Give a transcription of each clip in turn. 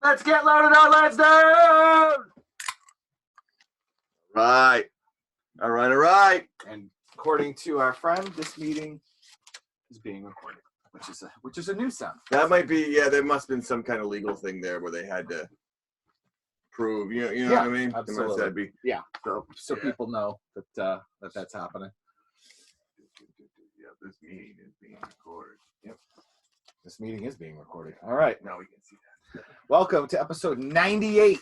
Let's get loaded on Lansdowne! Right. All right. And according to our friend, this meeting is being recorded, which is a new sound. That might be, yeah, there must have been some kind of legal thing there where they had to prove, you know what I mean? Absolutely. Yeah. So yeah. People know that that's happening. Yeah, this meeting is being recorded. Yep. This meeting is being recorded. All right. Now we can see that. Welcome to episode 98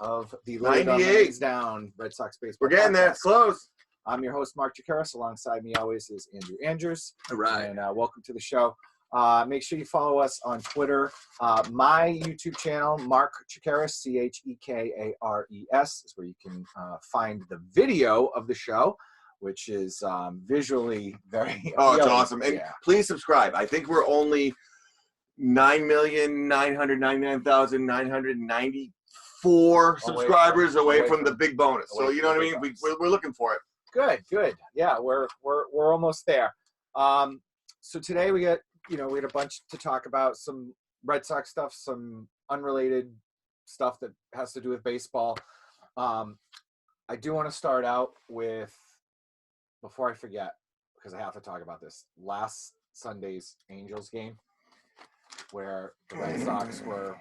of the Lansdowne Red Sox Baseball We're getting podcast. there. It's close. I'm your host, Mark Chikaris. Alongside me always is Andrew Andrews. All right. And welcome to the show. Make sure you follow us on Twitter. My YouTube channel, Mark Chikaris, Chekares, is where you can find the video of the show, which is visually very Oh, it's appealing. awesome. And please subscribe. I think we're only 9,999,994 subscribers away from the big bonus. So you know what I mean? We're looking for it. Good. Yeah, we're almost there. So today we got we had a bunch to talk about, some Red Sox stuff, some unrelated stuff that has to do with baseball. I do want to start out with, before I forget, because I have to talk about this, last Sunday's Angels game, where the Red Sox were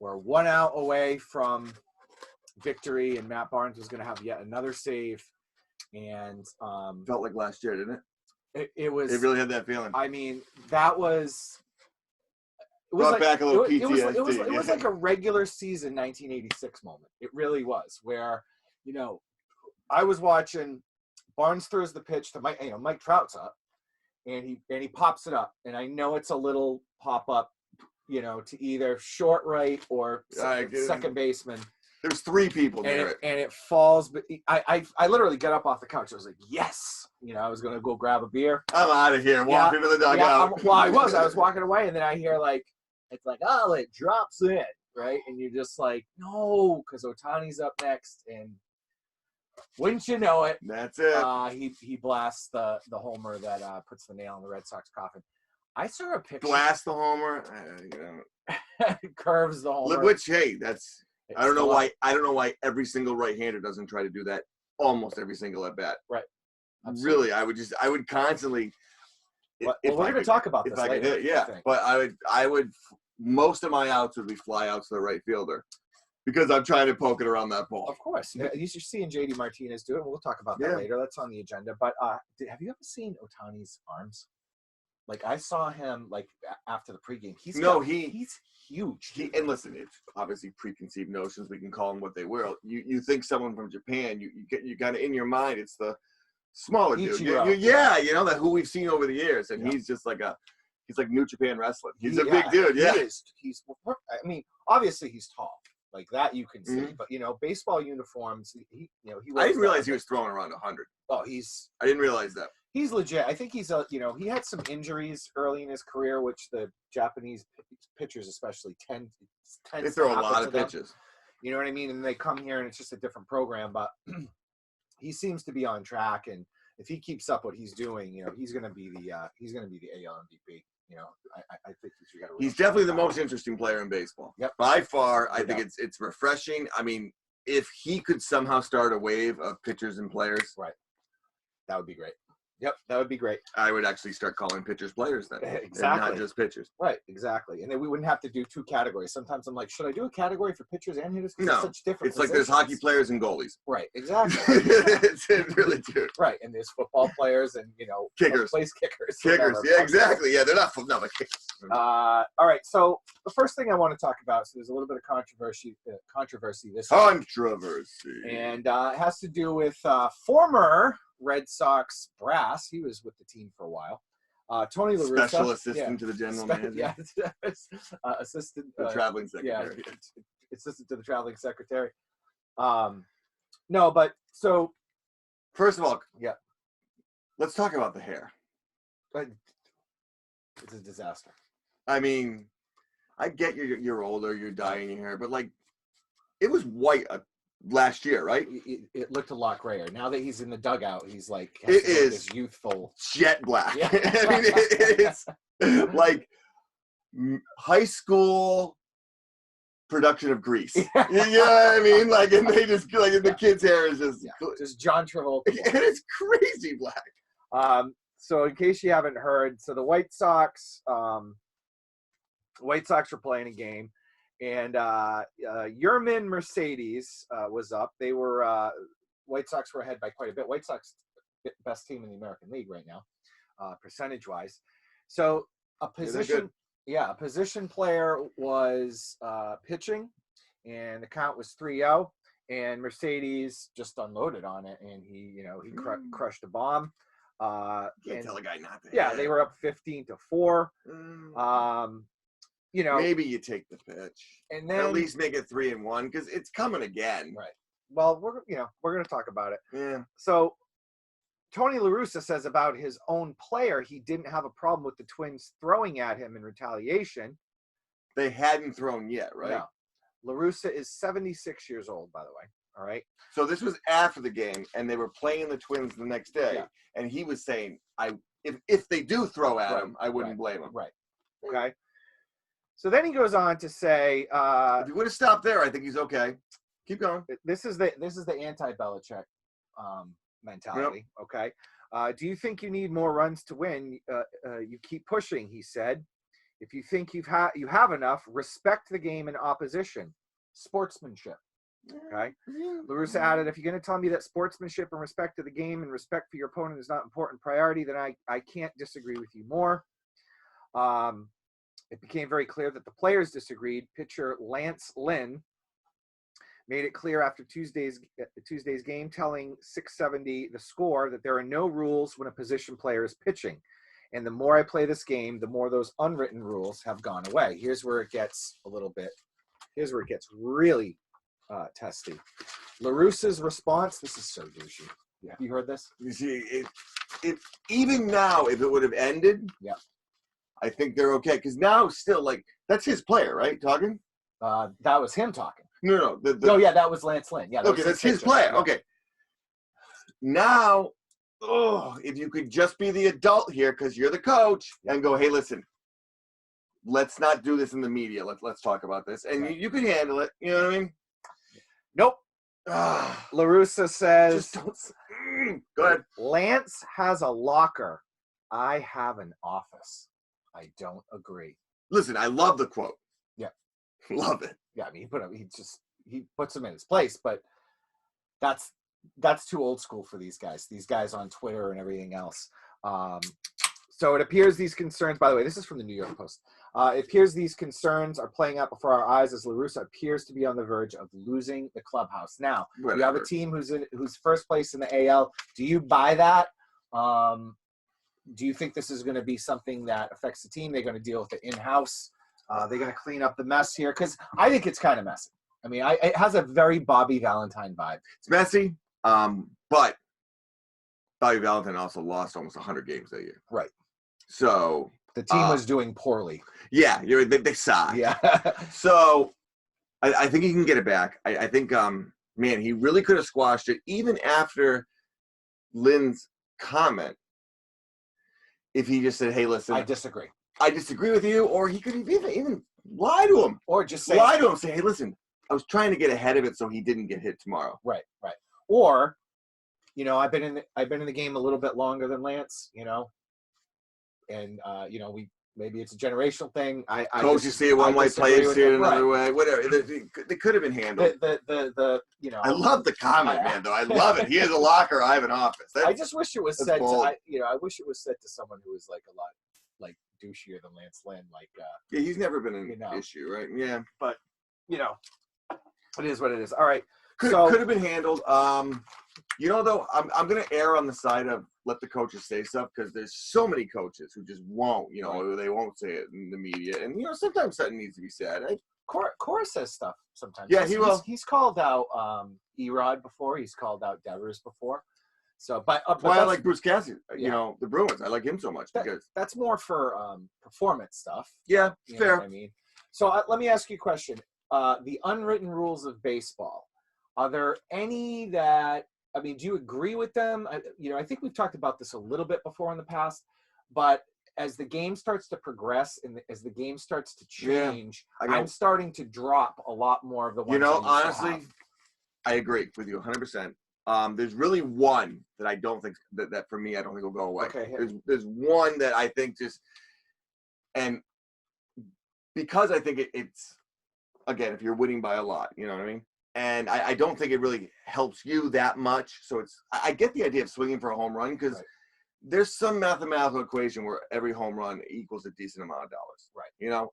1 out away from victory, and Matt Barnes was going to have yet another save. And felt like last year, didn't it? It was. It really had that feeling. I mean, that was. It was brought like, back a little PTSD. It was like a regular season 1986 moment. It really was, where I was watching. Barnes throws the pitch to Mike. Mike Trout's up, and he pops it up, and I know it's a little pop up, to either short right or second baseman. There's three people there, and it falls. But I literally got up off the couch. I was like, yes. I was gonna go grab a beer. I'm out of here. Walk into the dugout. I was walking away, and then I hear it's like, oh, it drops in, right? And you're just like, no, because Ohtani's up next, and wouldn't you know it? That's it. He blasts the homer that puts the nail in the Red Sox coffin. I saw a picture. Blast the homer. Curves the homer. Which, hey, that's. I don't know why every single right-hander doesn't try to do that almost every single at bat. Right. Absolutely. Really, I would constantly. Well, we're going to talk about this later. But I would. Most of my outs would be fly outs to the right fielder, because I'm trying to poke it around that ball. Of course, you're seeing JD Martinez do it. We'll talk about that later. That's on the agenda. But have you ever seen Ohtani's arms? Like, I saw him after the pregame. He's huge. And listen, it's obviously preconceived notions. We can call them what they will. You think someone from Japan, you kind of in your mind, it's the smaller dude. That who we've seen over the years, and he's just like he's like New Japan wrestling. He's a big dude. Yeah, he is. I mean, obviously he's tall, like that you can see. But baseball uniforms. He I didn't realize he was throwing around 100. Oh, I didn't realize that. He's legit. I think he's he had some injuries early in his career, which the Japanese pitchers especially tend they throw a lot of pitches. You know what I mean? And they come here and it's just a different program, but he seems to be on track. And if he keeps up what he's doing, he's going to be the AL MVP. I think he's definitely the most interesting player in baseball. Yep. By far, I think it's refreshing. I mean, if he could somehow start a wave of pitchers and players, right, that would be great. Yep, that would be great. I would actually start calling pitchers players then. Exactly. And not just pitchers. Right, exactly. And then we wouldn't have to do two categories. Sometimes I'm like, should I do a category for pitchers and hitters? No. It's such different It's like there's hockey players and goalies. Right, exactly. It's really true. Right, and there's football players and, kickers. Place kickers. Kickers, yeah, exactly. Yeah, they're not but kickers. All right, so the first thing I want to talk about, so there's a little bit of controversy this week. Controversy. And it has to do with former Red Sox brass. He was with the team for a while. Tony LaRussa, special assistant to the general manager. Yeah, assistant. The traveling secretary. Yeah, assistant to the traveling secretary. No, but so. First of all, let's talk about the hair. It's a disaster. I mean, I get you're older, you're dyeing your hair, but it was white last year, right? It looked a lot grayer. Now that he's in the dugout, he's like this youthful jet black. Yeah. I mean, it's like high school production of Grease. You know what I mean? Like, and they just like, and the kid's hair is just John Travolta. And it's crazy black. So in case you haven't heard, so the White Sox were playing a game, and Yermin Mercedes was up. They were White Sox were ahead by quite a bit. White Sox best team in the American League right now, percentage wise. So a position player was pitching, and the count was 3-0, and Mercedes just unloaded on it, and he crushed a bomb. Can't tell a guy not to. Yeah, they were up 15-4. Maybe you take the pitch and then at least make it 3-1 because it's coming again. Right. Well, we're going to talk about it. Yeah. So Tony LaRussa says about his own player, he didn't have a problem with the Twins throwing at him in retaliation. They hadn't thrown yet, right? No. LaRussa is 76 years old, by the way. All right. So this was after the game, and they were playing the Twins the next day, Yeah. and he was saying, if they do throw at him, I wouldn't blame him. Right. Okay. So then he goes on to say, if he would have stopped there, I think he's okay. Keep going. This is the anti-Belichick mentality. Yep. Okay. Do you think you need more runs to win? You keep pushing, he said. If you think you have enough, respect the game and opposition. Sportsmanship. Okay. LaRussa added, if you're going to tell me that sportsmanship and respect to the game and respect for your opponent is not an important priority, then I can't disagree with you more. It became very clear that the players disagreed. Pitcher Lance Lynn made it clear after Tuesday's game, telling 670 the score, that there are no rules when a position player is pitching. And the more I play this game, the more those unwritten rules have gone away. Here's where it gets really testy. LaRussa's response, this is so douchey. Yeah. Have you heard this? You see, it even now, if it would have ended, yeah, I think they're okay. Because now, still, like, that's his player, right? Talking? That was him talking. No. That was Lance Lynn. Yeah. Okay, that's his player. Yeah. Okay. Now, if you could just be the adult here, because you're the coach, and go, hey, listen, let's not do this in the media. Let's talk about this, and right. you can handle it. You know what I mean? Nope. LaRussa says, go ahead. Lance has a locker. I have an office. I don't agree. Listen, I love the quote. Yeah. Love it. Yeah, I mean, he puts him in his place, but that's too old school for these guys on Twitter and everything else. So it appears these concerns, by the way, this is from the New York Post. It appears these concerns are playing out before our eyes as LaRussa appears to be on the verge of losing the clubhouse. Now, you have a team who's first place in the AL. Do you buy that? Do you think this is going to be something that affects the team? They're going to deal with it in-house. They're going to clean up the mess here? Because I think it's kind of messy. I mean, it has a very Bobby Valentine vibe. It's messy, but Bobby Valentine also lost almost 100 games that year. Right. So the team was doing poorly. Yeah, they suck. Yeah. So I think he can get it back. I think, man, he really could have squashed it even after Lynn's comment. If he just said, hey, listen. I disagree with you. Or he could even lie to him. Or just lie to him. Say, hey, listen, I was trying to get ahead of it so he didn't get hit tomorrow. Right. Or, I've been in the game a little bit longer than Lance, and maybe it's a generational thing. Coaches see it one way, players see it another way. Whatever. They could have been handled. I love the comment, man. Though I love it. He has a locker. I have an office. I just wish it was said. I wish it was said to someone who was like a lot like douchier than Lance Lynn. Yeah, he's never been an issue, right? Yeah, but it is what it is. All right. Could have been handled. Though, I'm going to err on the side of let the coaches say stuff because there's so many coaches who just won't, right. They won't say it in the media. And, sometimes something needs to be said. Cora says stuff sometimes. Yeah, he will. He's called out Erod before. He's called out Devers before. So, but why I like Bruce Cassidy, the Bruins. I like him so much because that's more for performance stuff. Yeah, fair. What I mean, so let me ask you a question. The unwritten rules of baseball. Are there any that? Do you agree with them? I think we've talked about this a little bit before in the past, but as the game starts to progress and as the game starts to change, yeah, I'm starting to drop a lot more of the ones. Honestly, I agree with you 100%. There's really one that I don't think that for me, I don't think will go away. Okay. There's one that I think just, and because I think it's, again, if you're winning by a lot, you know what I mean? And I don't think it really helps you that much. So I get the idea of swinging for a home run because there's some mathematical equation where every home run equals a decent amount of dollars. Right. You know,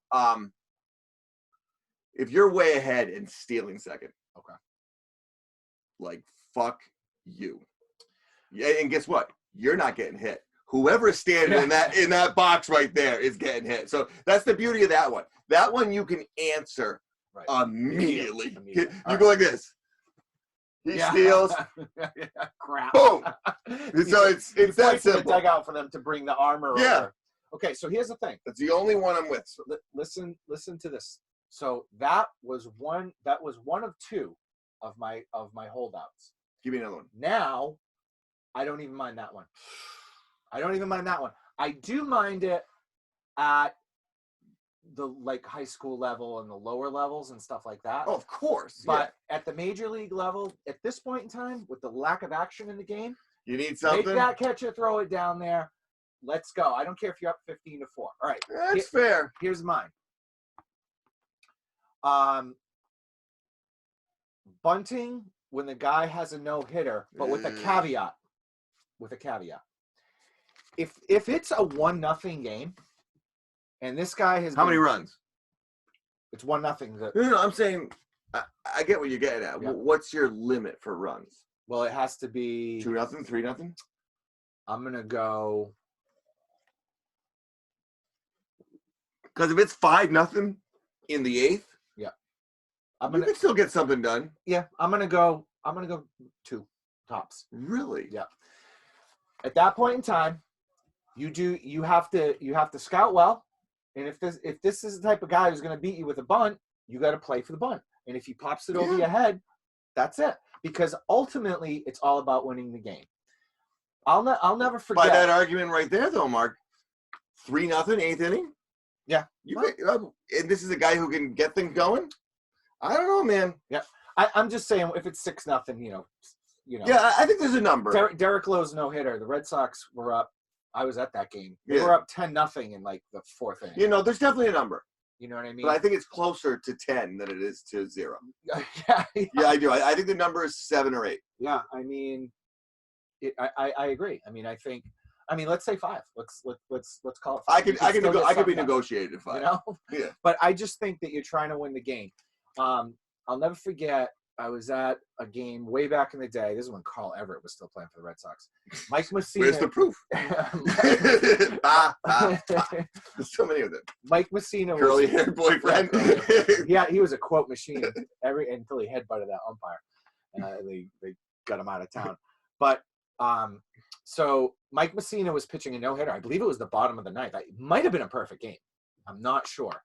if you're way ahead and stealing second, like, fuck you. Yeah, and guess what? You're not getting hit. Whoever is standing in that box right there is getting hit. So that's the beauty of that one. That one you can answer immediately. You go like this. He steals. Crap. Boom. So it's that simple. The dugout for them to bring the armor over. Okay, so here's the thing. That's the only one I'm with. So. Listen to this. So that was one of two of my holdouts. Give me another one. Now, I don't even mind that one. I do mind it at the high school level and the lower levels and stuff like that. Oh, of course. But at the major league level, at this point in time, with the lack of action in the game, you need something. Make that catcher, throw it down there. Let's go. I don't care if you're up 15-4. All right. That's fair. Here's mine. Bunting when the guy has a no-hitter, but with a caveat. If it's a 1-0 game, and this guy has how many runs? It's 1-0. No, I'm saying I get what you're getting at. Yep. What's your limit for runs? Well, it has to be 2-0, 3-0. I'm gonna go because if it's 5-0 in the 8th, you can still get something done. Yeah, I'm gonna go 2 tops. Really? Yeah. At that point in time, you have to scout well, and if this is the type of guy who's gonna beat you with a bunt, you got to play for the bunt. And if he pops it over your head, that's it. Because ultimately, it's all about winning the game. I'll never forget. By that argument right there, though, Mark, 3-0, 8th inning. Yeah. And this is a guy who can get things going. I don't know, man. Yeah. I'm just saying, if it's 6-0, you know. Yeah, I think there's a number. Derek Lowe's no hitter. The Red Sox were up. I was at that game. They were up 10-0 in the 4th inning. There's definitely a number. You know what I mean? But I think it's closer to 10 than it is to 0. Yeah, I do. I think the number is 7 or 8. Yeah, I mean, I agree. I mean, let's say 5. Let's call it 5. I could be negotiated at 5. Yeah. But I just think that you're trying to win the game. I'll never forget. I was at a game way back in the day. This is when Carl Everett was still playing for the Red Sox. Mike Messina. Where's the proof? There's so many of them. Mike Messina. Curly-haired boyfriend. Yeah, he was a quote machine until he headbutted that umpire. They got him out of town. But so Mike Messina was pitching a no-hitter. I believe it was the bottom of the ninth. It might have been a perfect game. I'm not sure.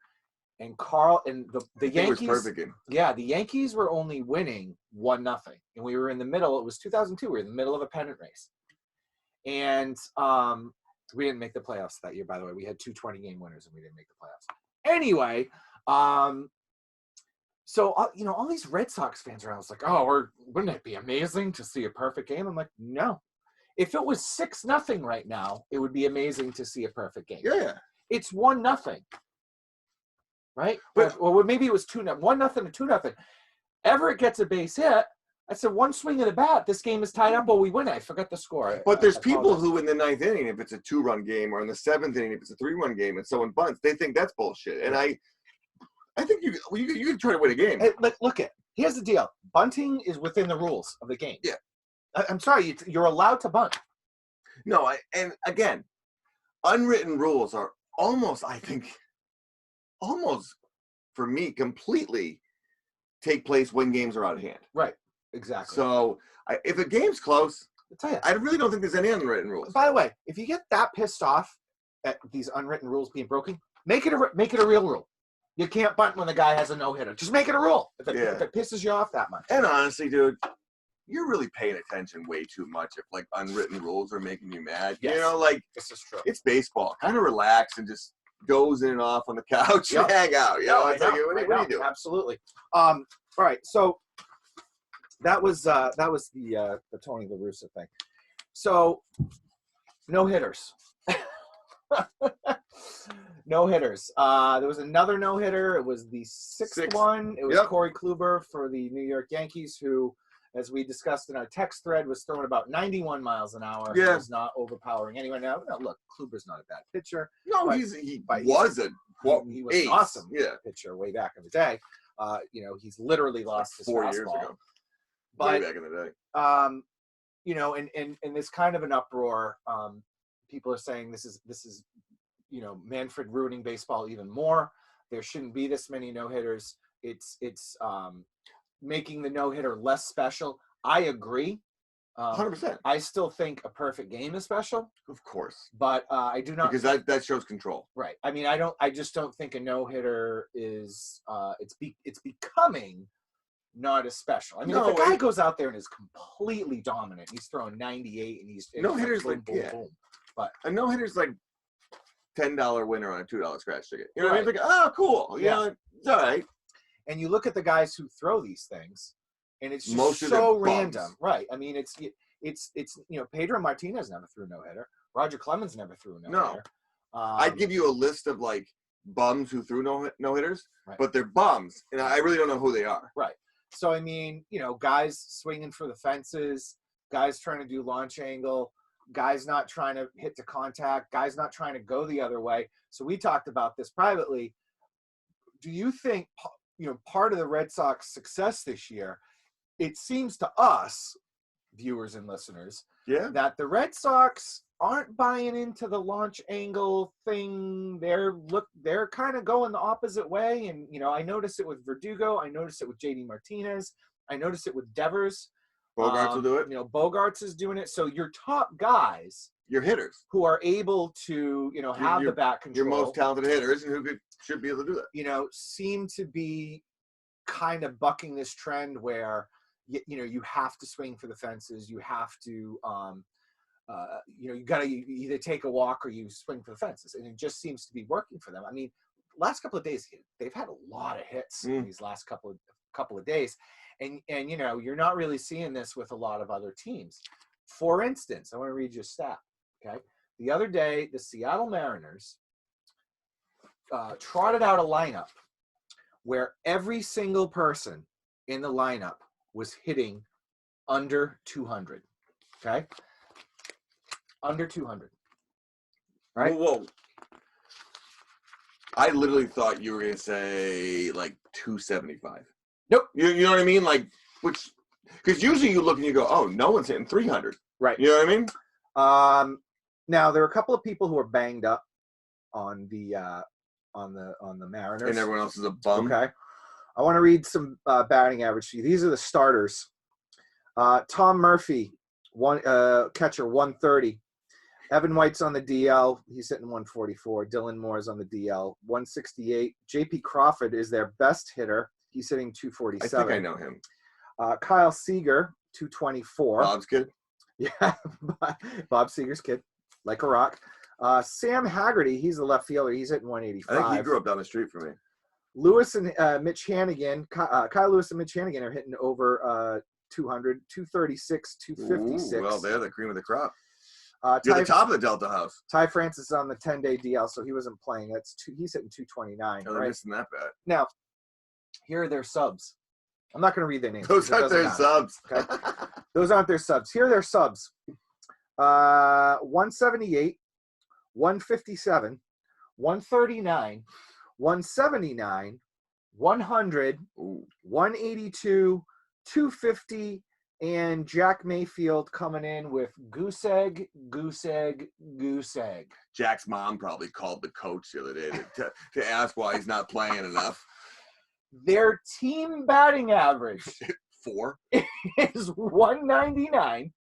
And Carl and the Yankees. It was perfect game. Yeah, the Yankees were only winning 1-0, and we were in the middle. It was 2002. We were in the middle of a pennant race, and we didn't make the playoffs that year. By the way, we had 2 20-game winners, and we didn't make the playoffs. Anyway, so all these Red Sox fans around was like, "Oh, wouldn't it be amazing to see a perfect game?" I'm like, "No, if it was 6-0 right now, it would be amazing to see a perfect game." Yeah, it's 1-0. Right? But maybe it was 2-0, 1-0 to 2-0. Everett gets a base hit. I said, one swing of the bat, this game is tied up. Well, we win it. I forgot the score. But there's people who in the 9th inning, if it's a 2-run game, or in the 7th inning, if it's a 3-run game, and someone bunts, they think that's bullshit. And I think you can try to win a game. Hey, look, here's the deal. Bunting is within the rules of the game. Yeah. I'm sorry, you're allowed to bunt. No, and again, unwritten rules are almost for me completely take place when games are out of hand. Right, exactly. So if a game's close, I'll tell you, I really don't think there's any unwritten rules. By the way, if you get that pissed off at these unwritten rules being broken, make it a real rule. You can't bunt when the guy has a no-hitter. Just make it a rule if it pisses you off that much. And honestly, dude, you're really paying attention way too much if like unwritten rules are making you mad. Yes. You know, like this is true. It's baseball. Kind of relax and just doze in and off on the couch and hang out. You know, it's like, what are you doing? Absolutely. All right. So that was the Tony LaRussa thing. So no hitters. No hitters. There was another no hitter. It was the sixth one. It was Corey Kluber for the New York Yankees, who, as we discussed in our text thread, was throwing about 91 miles an hour. Yeah. He was not overpowering anyone. Now, look, Kluber's not a bad pitcher. No, he was an awesome pitcher way back in the day. He's literally lost his 4 fastball. years ago. But, way back in the day. And there's kind of an uproar. People are saying this is Manfred ruining baseball even more. There shouldn't be this many no-hitters. It's making the no-hitter less special. I agree. 100%. I still think a perfect game is special. Of course. But I do not, because that shows control. Right. I mean, I just don't think a no-hitter is it's becoming not as special. I mean, if a guy goes out there and is completely dominant, he's throwing 98 and he's no-hitters like boom, boom. But a no-hitter's like $10 winner on a $2 scratch ticket. You know what I mean? Like, oh, cool. You know, it's all right. And you look at the guys who throw these things, and it's just so random. Right. I mean, it's Pedro Martinez never threw a no-hitter. Roger Clemens never threw a no-hitter. I'd give you a list of like bums who threw no-hitters, but they're bums, and I really don't know who they are. Right. So, I mean, guys swinging for the fences, guys trying to do launch angle, guys not trying to hit the contact, guys not trying to go the other way. So we talked about this privately. Do you think, part of the Red Sox success this year, it seems to us, viewers and listeners, that the Red Sox aren't buying into the launch angle thing. They're kind of going the opposite way. And, I noticed it with Verdugo. I noticed it with JD Martinez. I noticed it with Devers. Bogarts will do it. Bogarts is doing it. So your top guys, your hitters, who are able to, have the bat control, your most talented hitters, and who should be able to do that, seem to be kind of bucking this trend where, you have to swing for the fences. You have to, you got to either take a walk or you swing for the fences, and it just seems to be working for them. I mean, last couple of days they've had a lot of hits in these last couple of days. And you're not really seeing this with a lot of other teams. For instance, I want to read you a stat, okay? The other day, the Seattle Mariners trotted out a lineup where every single person in the lineup was hitting under 200, okay? Under 200, right? Whoa. I literally thought you were going to say, like, 275. Nope. You know what I mean? Like, because usually you look and you go, oh, no one's hitting 300. Right. You know what I mean? Now there are a couple of people who are banged up on the Mariners, and everyone else is a bum. Okay. I want to read some batting average. These are the starters. Tom Murphy, catcher, 130. Evan White's on the DL. He's hitting 144. Dylan Moore's on the DL, 168. J.P. Crawford is their best hitter. He's hitting 247. I think I know him. Kyle Seager, 224. Bob's kid? Yeah, Bob Seager's kid, like a rock. Sam Haggerty, he's the left fielder. He's hitting 185. I think he grew up down the street from me. Lewis and Mitch Hannigan, Kyle Lewis and Mitch Hannigan are hitting over 200, 236, 256. Ooh, well, they're the cream of the crop. You're the top of the Delta House. Ty Francis is on the 10-day DL, so he wasn't playing. He's hitting 229. Oh, they're missing that bad. Now, here are their subs. I'm not going to read their names. Those aren't their subs. Okay? Those aren't their subs. Here are their subs. 178, 157, 139, 179, 100, 182, 250, and Jack Mayfield coming in with goose egg, goose egg, goose egg. Jack's mom probably called the coach the other day to ask why he's not playing enough. Their team batting average 4 is 199.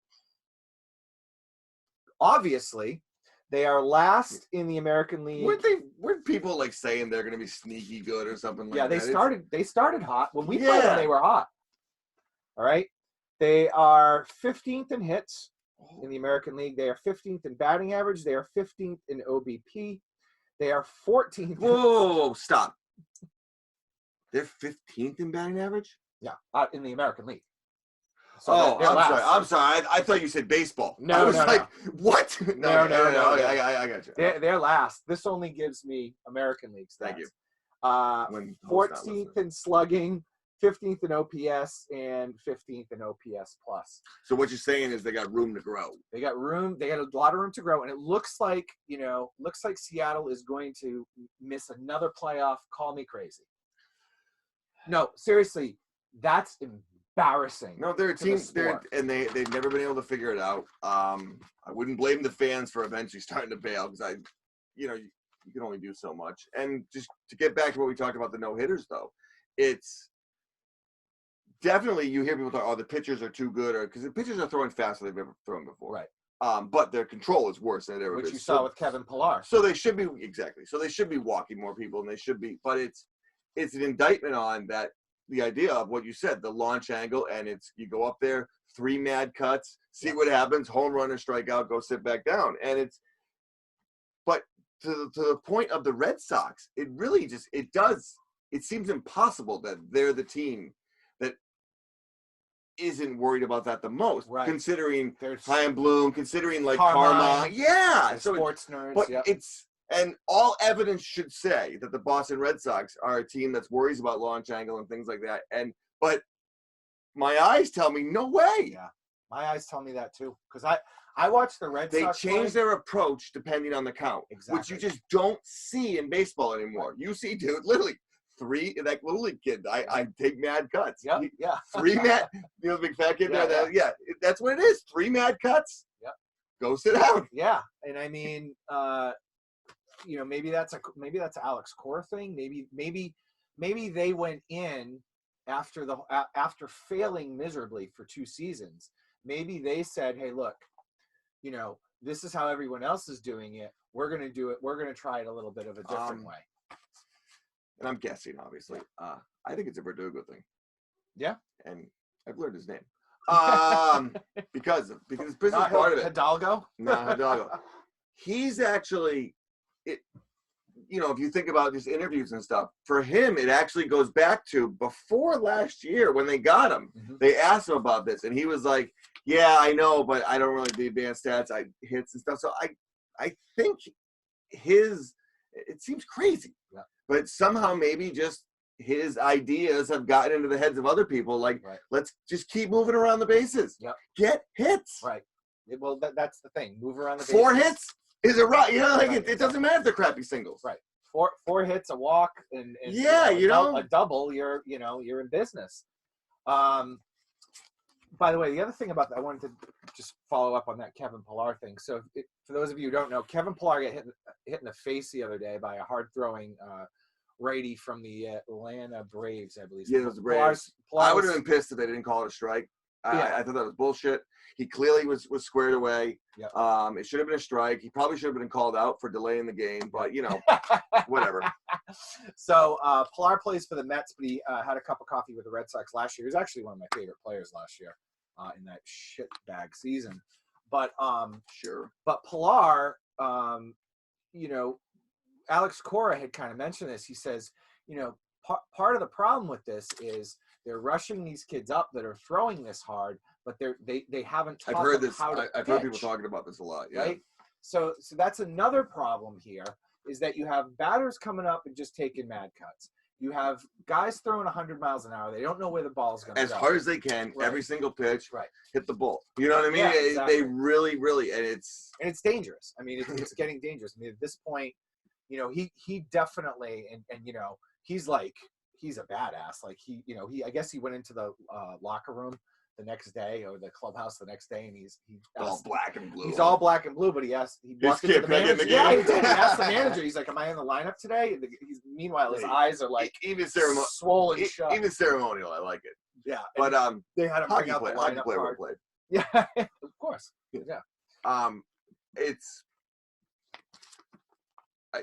Obviously, they are last in the American League. Weren't people like saying they're going to be sneaky good or something like that? Yeah, they started hot. When we played them, they were hot. All right. They are 15th in hits in the American League. They are 15th in batting average. They are 15th in OBP. They are 14th. Whoa, stop. They're 15th in batting average? Yeah, in the American League. So I'm sorry. I thought you said baseball. No, I was no. What? No. I got you. They're last. This only gives me American League stats. Thank you. 14th in slugging, 15th in OPS, and 15th in OPS plus. So what you're saying is they got room to grow. They got room. They got a lot of room to grow, and it looks like Seattle is going to miss another playoff. Call me crazy. No, seriously, that's embarrassing. No, they're a team, and they've never been able to figure it out. I wouldn't blame the fans for eventually starting to bail because you can only do so much. And just to get back to what we talked about the no hitters, though, it's definitely you hear people talk, oh, the pitchers are too good, or because the pitchers are throwing faster than they've ever thrown before, right? But their control is worse than it ever Which been. you saw with Kevin Pollard. So they should be So they should be walking more people, and they should be. But it's an indictment on that. The idea of what you said, the launch angle, and it's you go up there, 3 mad cuts, see what happens, home run or strikeout, go sit back down. And but to the point of the Red Sox, it really it seems impossible that they're the team that isn't worried about that the most, right? Considering There's Chaim Bloom, considering like Karma. Yeah. So sports nerds. But and all evidence should say that the Boston Red Sox are a team that's worries about launch angle and things like that. But my eyes tell me no way. Yeah, my eyes tell me that too. Because I watched the Red Sox. They change their approach depending on the count, which you just don't see in baseball anymore. You see, dude, literally 3 that little league kid. I take mad cuts. Yeah. 3 mad. The big fat kid there. Yeah, that's what it is. 3 mad cuts. Yep. Go sit down. Yeah, and I mean. Maybe that's an Alex Cora thing. Maybe they went in after failing miserably for 2 seasons. Maybe they said, "Hey, look, this is how everyone else is doing it. We're going to do it. We're going to try it a little bit of a different way." And I'm guessing, obviously. I think it's a Rodrigo thing. Yeah, and I've learned his name. Because this is part of it. Hidalgo. No, Hidalgo. He's actually. If you think about these interviews and stuff, for him, it actually goes back to before last year when they got him. Mm-hmm. They asked him about this, and he was like, "Yeah, I know, but I don't really do advanced stats, hits and stuff." So I think it seems crazy, but somehow maybe just his ideas have gotten into the heads of other people. Like, let's just keep moving around the bases. Yep. Get hits. Right. Well, that's the thing. Move around the bases. 4 hits. Is it right? It doesn't matter if they're crappy singles. Right. 4 hits, a walk, and a double. You're in business. By the way, the other thing about that, I wanted to just follow up on that Kevin Pollard thing. So, for those of you who don't know, Kevin Pollard got hit in the face the other day by a hard throwing righty from the Atlanta Braves, I believe. Yeah, it was the Braves. I would have been pissed if they didn't call it a strike. I thought that was bullshit. He clearly was squared away. Yep. It should have been a strike. He probably should have been called out for delaying the game, but whatever. So Pollard plays for the Mets, but he had a cup of coffee with the Red Sox last year. He was actually one of my favorite players last year in that shit bag season. But sure. But Pollard, Alex Cora had kind of mentioned this. He says, part of the problem with this is they're rushing these kids up that are throwing this hard, but they haven't taught them how to pitch. I've heard people talking about this a lot. Yeah. Right? So that's another problem here is that you have batters coming up and just taking mad cuts. You have guys throwing 100 miles an hour. They don't know where the ball's going to go. As hard as they can, every single pitch, hit the ball. You know what I mean? Yeah, exactly. They really, really, and it's dangerous. I mean, it's getting dangerous. I mean, at this point, he definitely, and he's a badass. Like I guess he went into the locker room the next day or the clubhouse the next day, and he's all black and blue. He's all black and blue, but he walked into the manager. Yeah, he did. He asked the manager. He's like, "Am I in the lineup today?" Meanwhile, his eyes are like even swollen shut. Even ceremonial, I like it. Yeah, but they had to bring out the lineup card. Played. Yeah, of course. Yeah.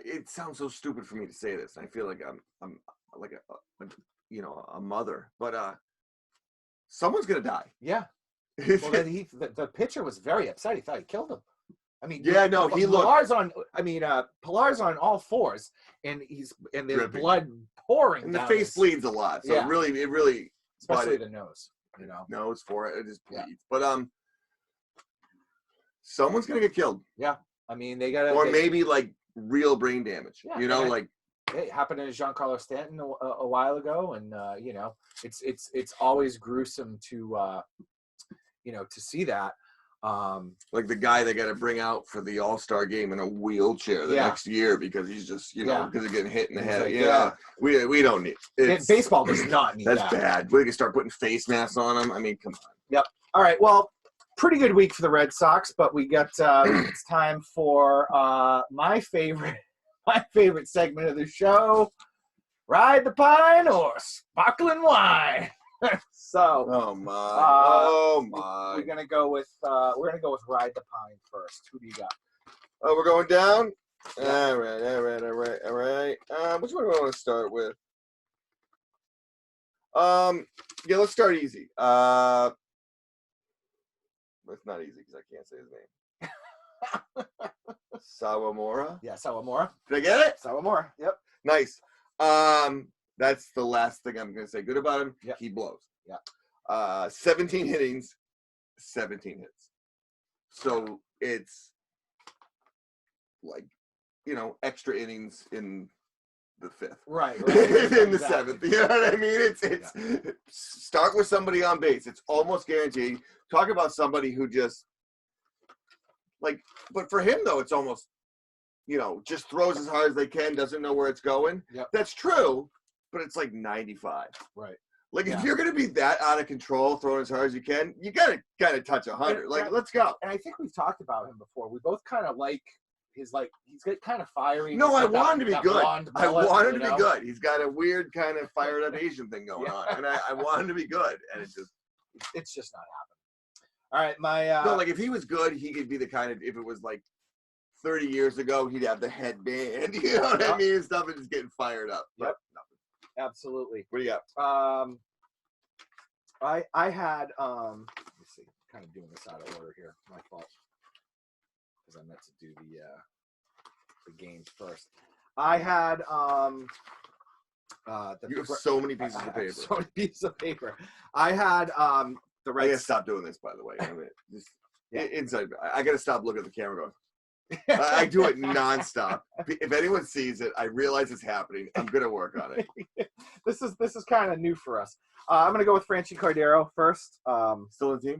It sounds so stupid for me to say this. I feel like I'm like a mother, but someone's gonna die. Yeah. Well, then the pitcher was very upset. He thought he killed him. I mean, yeah, no, he looked. Pilar's on all fours, and there's dripping. Blood pouring. And the face bleeds a lot, so yeah. it really, especially the nose. Nose for it just bleeds. Yeah. But someone's gonna get killed. Yeah, I mean maybe like real brain damage. Yeah, like it happened to Giancarlo Stanton a while ago, and it's always gruesome to to see that. Like the guy they got to bring out for the All-Star game in a wheelchair the next year because he's just because he's getting hit in the head. We don't need it. Baseball does not need that's bad. We can start putting face masks on them. I mean, come on. Yep. All right. Well, pretty good week for the Red Sox, but we got it's time for my favorite segment of the show, Ride the Pine or Sparkling Wine. So oh my we're gonna go with Ride the Pine first. Who do you got? Oh, we're going down. All right. Which one do I want to start with? Yeah, let's start easy. It's not easy because I can't say his name. Sawamura. Yeah, Sawamura. Did I get it? Sawamura. Yep. Nice. That's the last thing I'm going to say good about him. Yep. He blows. Yeah. 17 innings, 17 hits. So it's like, extra innings in the fifth. Right. In the seventh. You know what I mean? It's start with somebody on base. It's almost guaranteed. Talk about somebody who just but for him though, it's almost, just throws as hard as they can, doesn't know where it's going. Yep. That's true, but it's like 95. Right. Like if you're going to be that out of control, throwing as hard as you can, you got to kind of touch 100. Let's go. And I think we've talked about him before. We both kind of like he's got kind of fiery. No, I want him to be good. I want him to be good. He's got a weird kind of fired up Asian thing going on, and I want him to be good. And it's just not happening. All right, no, like if he was good, he could be the kind of, if it was like 30 years ago, he'd have the headband, you know what I mean, and stuff, and just getting fired up. But nothing. Absolutely. What do you got? I had let me see, kind of doing this out of order here. My fault, because I meant to do the games first. I had you have so many pieces of paper. So many pieces of paper. I had the Red. I gotta stop doing this, by the way. I mean, inside, I gotta stop looking at the camera going. I do it nonstop. If anyone sees it, I realize it's happening. I'm gonna work on it. This is kind of new for us. I'm gonna go with Franchi Cordero first. Still in the team?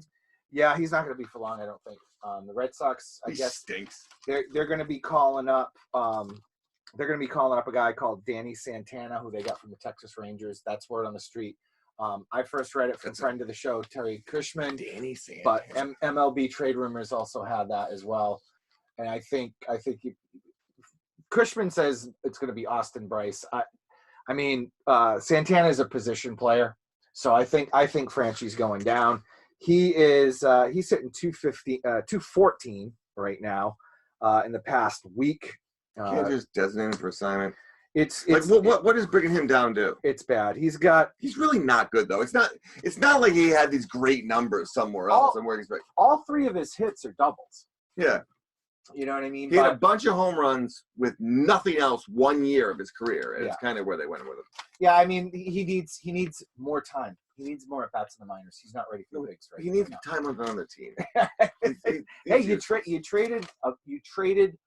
Yeah, he's not gonna be for long, I don't think. The Red Sox, I guess, stinks. They're gonna be calling up. They're gonna be calling up a guy called Danny Santana, who they got from the Texas Rangers. That's word on the street. I first read it from friend of the show, Terry Cushman. Danny Santana. But MLB Trade Rumors also had that as well. And I think Cushman says it's going to be Austin Bryce. I mean, Santana is a position player, so I think Franchi's going down. He's hitting 214 right now. In the past week, can't just designate him for assignment. It's like what is bringing him down to? It's bad. He's really not good though. It's not like he had these great numbers somewhere else and where he's. All three of his hits are doubles. Yeah. You know what I mean? He had a bunch of home runs with nothing else 1 year of his career, and it's kind of where they went with him. Yeah, I mean, he needs more time. He needs more at bats in the minors. He's not ready for the bigs right now. He needs time on the team. Hey, you traded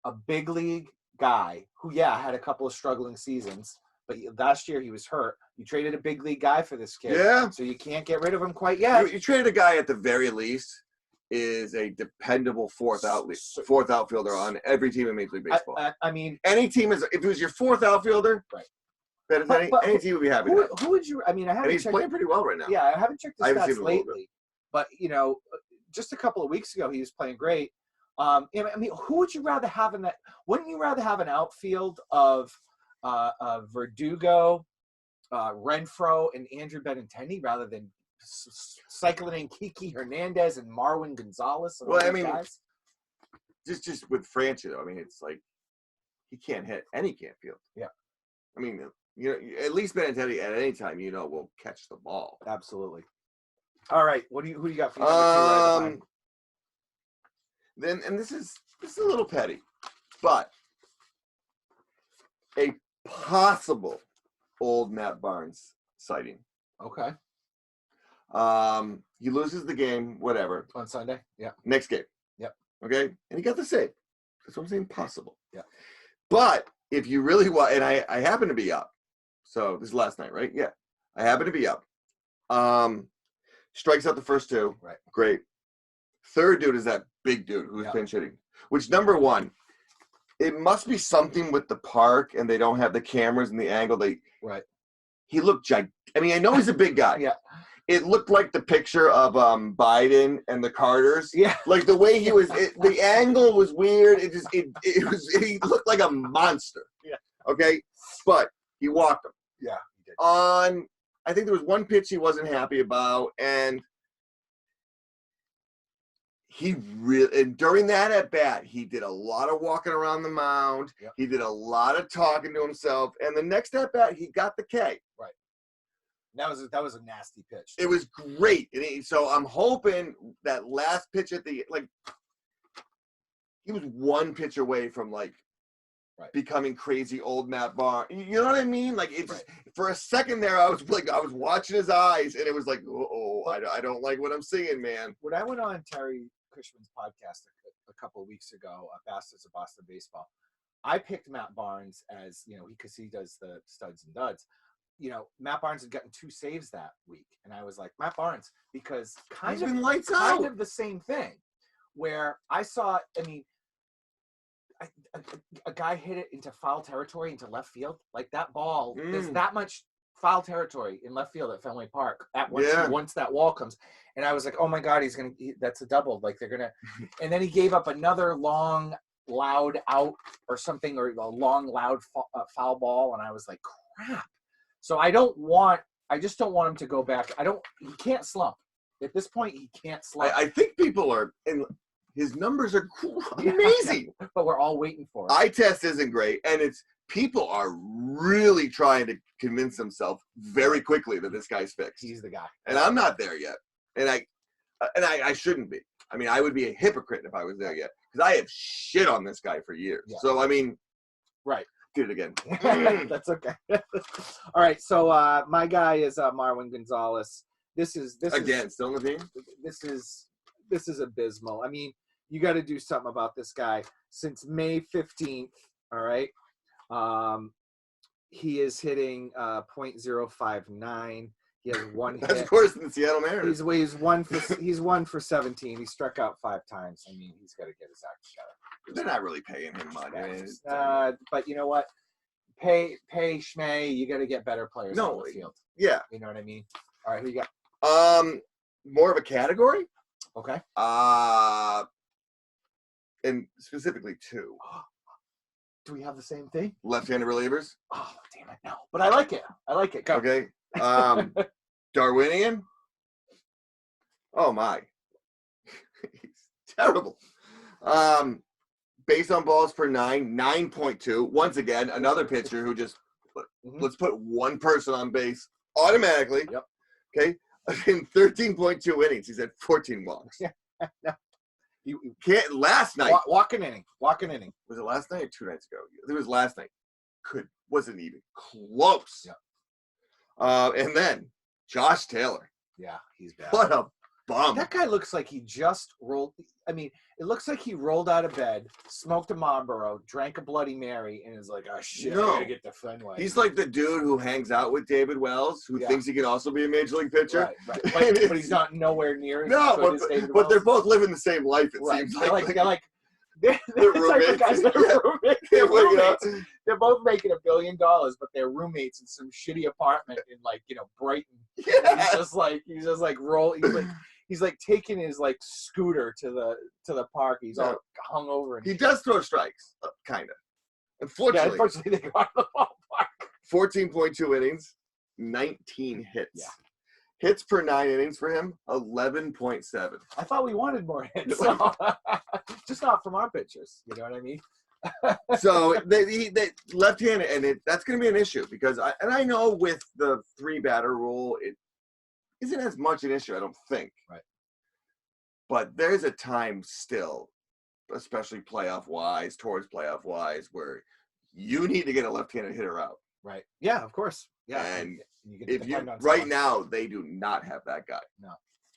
a big league guy who had a couple of struggling seasons, but last year he was hurt. You traded a big league guy for this kid. Yeah. So you can't get rid of him quite yet. You traded a guy at the very least is a dependable fourth outfielder on every team in Major League Baseball. I mean, any team if it was your fourth outfielder, right? Any team would be happy. Who would you? I mean, I haven't. And he's playing pretty well right now. Yeah, I haven't checked the stats lately, but just a couple of weeks ago he was playing great. I mean, who would you rather have in that? Wouldn't you rather have an outfield of Verdugo, Renfroe, and Andrew Benintendi rather than cycling in Kiki Hernandez and Marwyn Gonzalez? Well, I mean, guys? just with Franchi, though, I mean, it's like he can't hit and he can't field. Yeah. I mean, at least Benintendi at any time, will catch the ball. Absolutely. All right. Who do you got for your number 2 right Then, and this is a little petty, but a possible old Matt Barnes sighting. Okay. He loses the game, whatever. On Sunday? Yeah. Next game. Yep. Okay? And he got the save. That's what I'm saying, possible. Yeah. But if you really want, and I happen to be up. So this is last night, right? Yeah. I happen to be up. Strikes out the first 2. Right. Great. Third dude is that big dude who's pinch hitting. Which, number one, it must be something with the park and they don't have the cameras and the angle. Right. He looked I mean, I know he's a big guy. Yeah. It looked like the picture of Biden and the Carters. Yeah. Like the way he was, the angle was weird. He looked like a monster. Yeah. Okay. But he walked him. Yeah. He did. I think there was one pitch he wasn't happy about. And during that at bat, he did a lot of walking around the mound. Yep. He did a lot of talking to himself. And the next at bat, he got the K. Right. That was a nasty pitch. It was great. So I'm hoping that last pitch he was one pitch away from becoming crazy old Matt Barnes. You know what I mean? Like it's for a second there, I was watching his eyes, and it was like, I don't like what I'm seeing, man. When I went on Terry Cushman's podcast a couple of weeks ago, Bastards of Boston Baseball, I picked Matt Barnes as because he does the studs and duds. Matt Barnes had gotten 2 saves that week, and I was like, Matt Barnes, because kind of the same thing, where I saw, a guy hit it into foul territory, into left field, like that ball. There's that much foul territory in left field at Fenway Park once that wall comes, and I was like, oh my God, that's a double, like they're gonna, and then he gave up another long, loud out or something, or a long, loud foul ball, and I was like, crap. So I just don't want him to go back. He can't slump. At this point, he can't slump. I think people are, and his numbers are amazing. But we're all waiting for it. Eye test isn't great, and people are really trying to convince themselves very quickly that this guy's fixed. He's the guy. And I'm not there yet. And I shouldn't be. I mean, I would be a hypocrite if I was there yet, because I have shit on this guy for years. Yeah. So, I mean. Right. Did it again. That's okay. All right, so my guy is Marwyn Gonzalez. This is still in the team. This is abysmal. I mean, you got to do something about this guy. Since May 15th, all right, he is hitting .059. He has 1 hit. That's worse than the Seattle Mariners. He's 1 for 17. He struck out 5 times. I mean, he's got to get his act together. They're not really paying him money. But you know what? Pay Schmay. You got to get better players on the field. Yeah. You know what I mean? All right, who you got? More of a category. Okay. And specifically 2. Do we have the same thing? Left-handed relievers. Oh, damn it, no. But I like it. Go. Okay. Darwinian. Oh my. He's terrible. Based on balls per 9.2. Once again, another pitcher who just let's put one person on base automatically. Yep. Okay. In 13.2 innings, he's had 14 walks. Yeah. You can't. Last night. Walking inning. Was it last night or 2 nights ago? It was last night. Wasn't even close. Yeah. And then Josh Taylor. Yeah, he's bad. What a bum. That guy looks like he just rolled. I mean, it looks like he rolled out of bed, smoked a Marlboro, drank a Bloody Mary, and is like, oh, shit, I gotta get to Fenway. He's like the dude who hangs out with David Wells, who thinks he can also be a major league pitcher. Right. But he's not nowhere near as good as David Wells. But they're both living the same life, it seems like. They're roommates. Guys that are roommates. They're roommates. They're both making $1 billion, but they're roommates in some shitty apartment in Brighton. Yeah. He's just like roll. He's like taking his scooter to the park. He's all hung over. He does throw strikes, kind of. Unfortunately, they got the ballpark. 14.2 innings, 19 hits. Yeah. Hits per 9 innings for him, 11.7. I thought we wanted more hits, so. Just not from our pitchers. You know what I mean? So they left-handed, and that's going to be an issue because I know with the 3-batter rule, isn't as much an issue, I don't think. Right. But there's a time still, especially playoff-wise, towards playoff-wise, where you need to get a left-handed hitter out. Right. Yeah, of course. Yeah. And you get if you right now, they do not have that guy. No.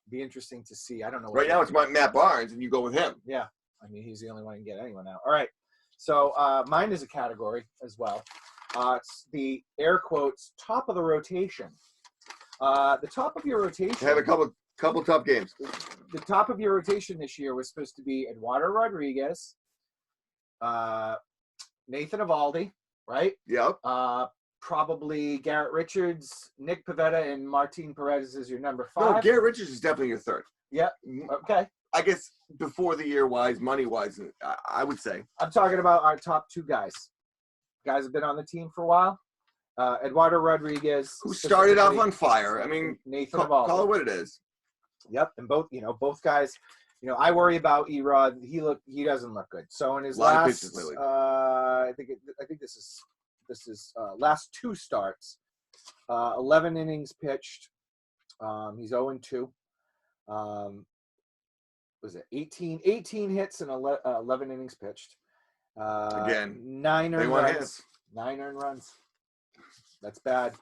Be interesting to see. I don't know. Right now, it's Matt Barnes, and you go with him. Yeah. I mean, he's the only one who can get anyone out. All right. So mine is a category as well. It's the air quotes top of the rotation. The top of your rotation. Have a couple tough games. The top of your rotation this year was supposed to be Eduardo Rodriguez, Nathan Eovaldi, right? Yep. Probably Garrett Richards, Nick Pivetta, and Martin Perez is your number 5. No, Garrett Richards is definitely your third. Yep. Okay. I guess before the year wise, money wise, I would say. I'm talking about our top 2 guys. Guys have been on the team for a while. Eduardo Rodriguez, who started off on fire. I mean, Nathan Eovaldi. Call it what it is. Yep, and both guys. I worry about Erod. He doesn't look good. So in his last, I think this is last 2 starts, 11 innings pitched. He's 0-2. Was it 18 hits and 11 innings pitched? Again, 9 earned runs. Hits. 9 earned runs. That's bad.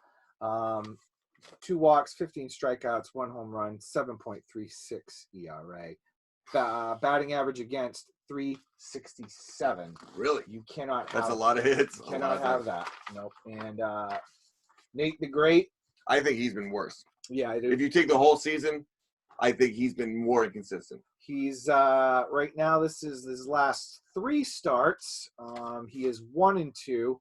2 walks, 15 strikeouts, 1 home run, 7.36 ERA. Batting average against 367. Really? You cannot. That's a lot of hits. You cannot have that. Nope. And Nate the Great. I think he's been worse. Yeah, I do. If you take the whole season, I think he's been more inconsistent. He's right now. This is his last 3 starts. He is 1-2.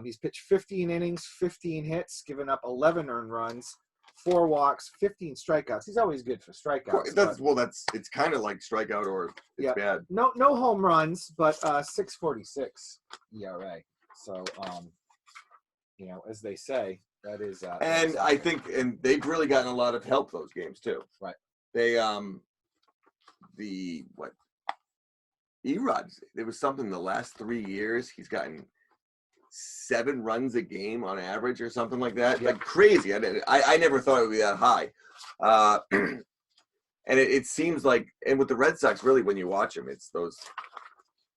He's pitched 15 innings, 15 hits, given up 11 earned runs, 4 walks, 15 strikeouts. He's always good for strikeouts. It's kind of like strikeout or it's bad. No home runs, but 6.46 ERA. So as they say, that is. And I think, and they've really gotten a lot of help those games too. Right. They Erod. There was something the last 3 years he's gotten 7 runs a game on average or something like that. Yep. Like crazy. I never thought it would be that high. And it seems like, and with the Red Sox, really, when you watch them, it's those,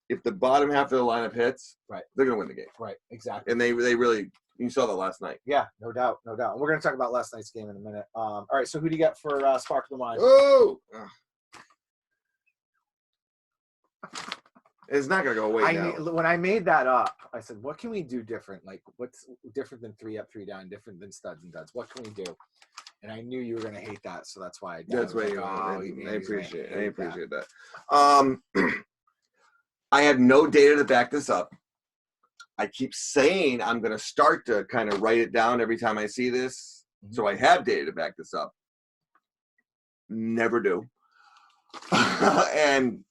if the bottom half of the lineup hits, right, they're going to win the game. Right, exactly. And they really, you saw that last night. Yeah, no doubt. And we're going to talk about last night's game in a minute. All right, so who do you got for Spark of the Mind? Oh! It's not going to go away now. When I made that up, I said, what can we do different? Like, what's different than 3 up, 3 down, different than studs and duds? What can we do? And I knew you were going to hate that, so that's why I did. That's why I appreciate it. I appreciate that. I have no data to back this up. I keep saying I'm going to start to kind of write it down every time I see this, so I have data to back this up. Never do. And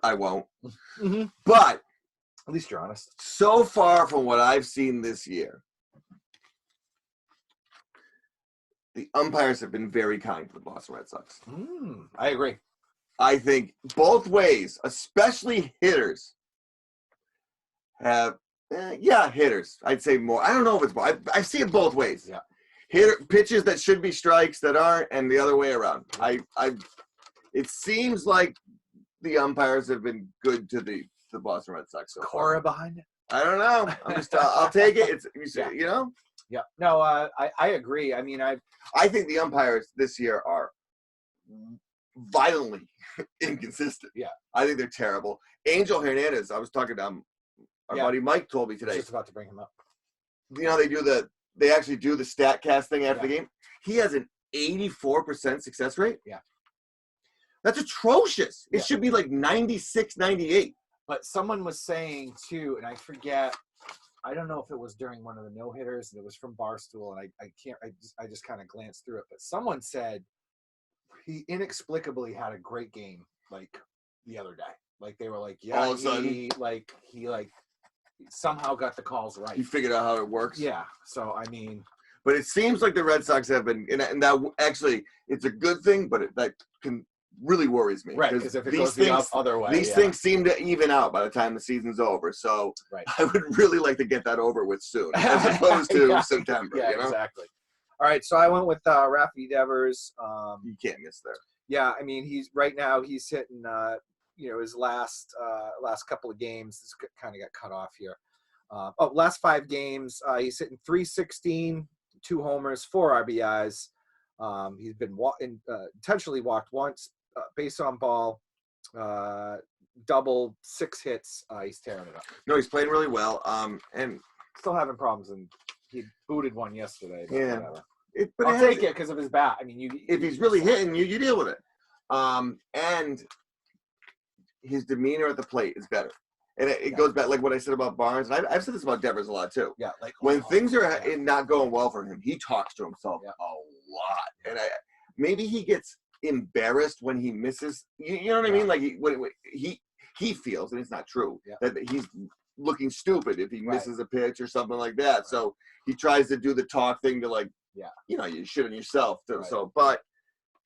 I won't. Mm-hmm. But at least you're honest. So far from what I've seen this year, the umpires have been very kind to the Boston Red Sox. I agree. I think both ways, especially hitters, have hitters. I'd say more. I don't know if it's more. I see it both ways. Yeah. Pitches that should be strikes that aren't, and the other way around. It seems like the umpires have been good to the Boston Red Sox so Cora far. Behind it? I don't know. I'll take it. You know? Yeah. No, I agree. I mean, I think the umpires this year are violently inconsistent. Yeah. I think they're terrible. Angel Hernandez, I was talking to our buddy Mike told me today. I was just about to bring him up. You know, they actually do the StatCast thing after the game. He has an 84% success rate. Yeah. That's atrocious. It should be like 96, 98. But someone was saying too, and I forget, I don't know if it was during one of the no-hitters, and it was from Barstool, and I just kind of glanced through it, but someone said he inexplicably had a great game, like, the other day. Like, they were like, all of a sudden, he somehow got the calls right. He figured out how it works. Yeah, so, I mean. But it seems like the Red Sox have been, and that actually, it's a good thing, but that can really worries me. Right, because if it goes the other way. These things seem to even out by the time the season's over. So I would really like to get that over with soon, as opposed to September. Yeah, you know? Exactly. All right, so I went with Rafi Devers. You can't miss there. Yeah, I mean, he's hitting, his last couple of games. This kind of got cut off here. Last 5 games, he's hitting .316, 2 homers, 4 RBIs. He's been intentionally walked once, base on ball, double, 6 hits. He's tearing it up. No, he's playing really well. And still having problems, and he booted one yesterday. Yeah, but I'll take it because of his bat. I mean, if he's really hitting, you deal with it. And his demeanor at the plate is better. And it goes back, like what I said about Barnes. And I've said this about Devers a lot, too. Yeah, like when things are not going well for him, he talks to himself a lot. And maybe he gets embarrassed when he misses. You know what I mean? Like he feels, and it's not true, that he's looking stupid if he misses a pitch or something like that. Right. So he tries to do the talk thing to you shit on yourself. Too. Right. So, but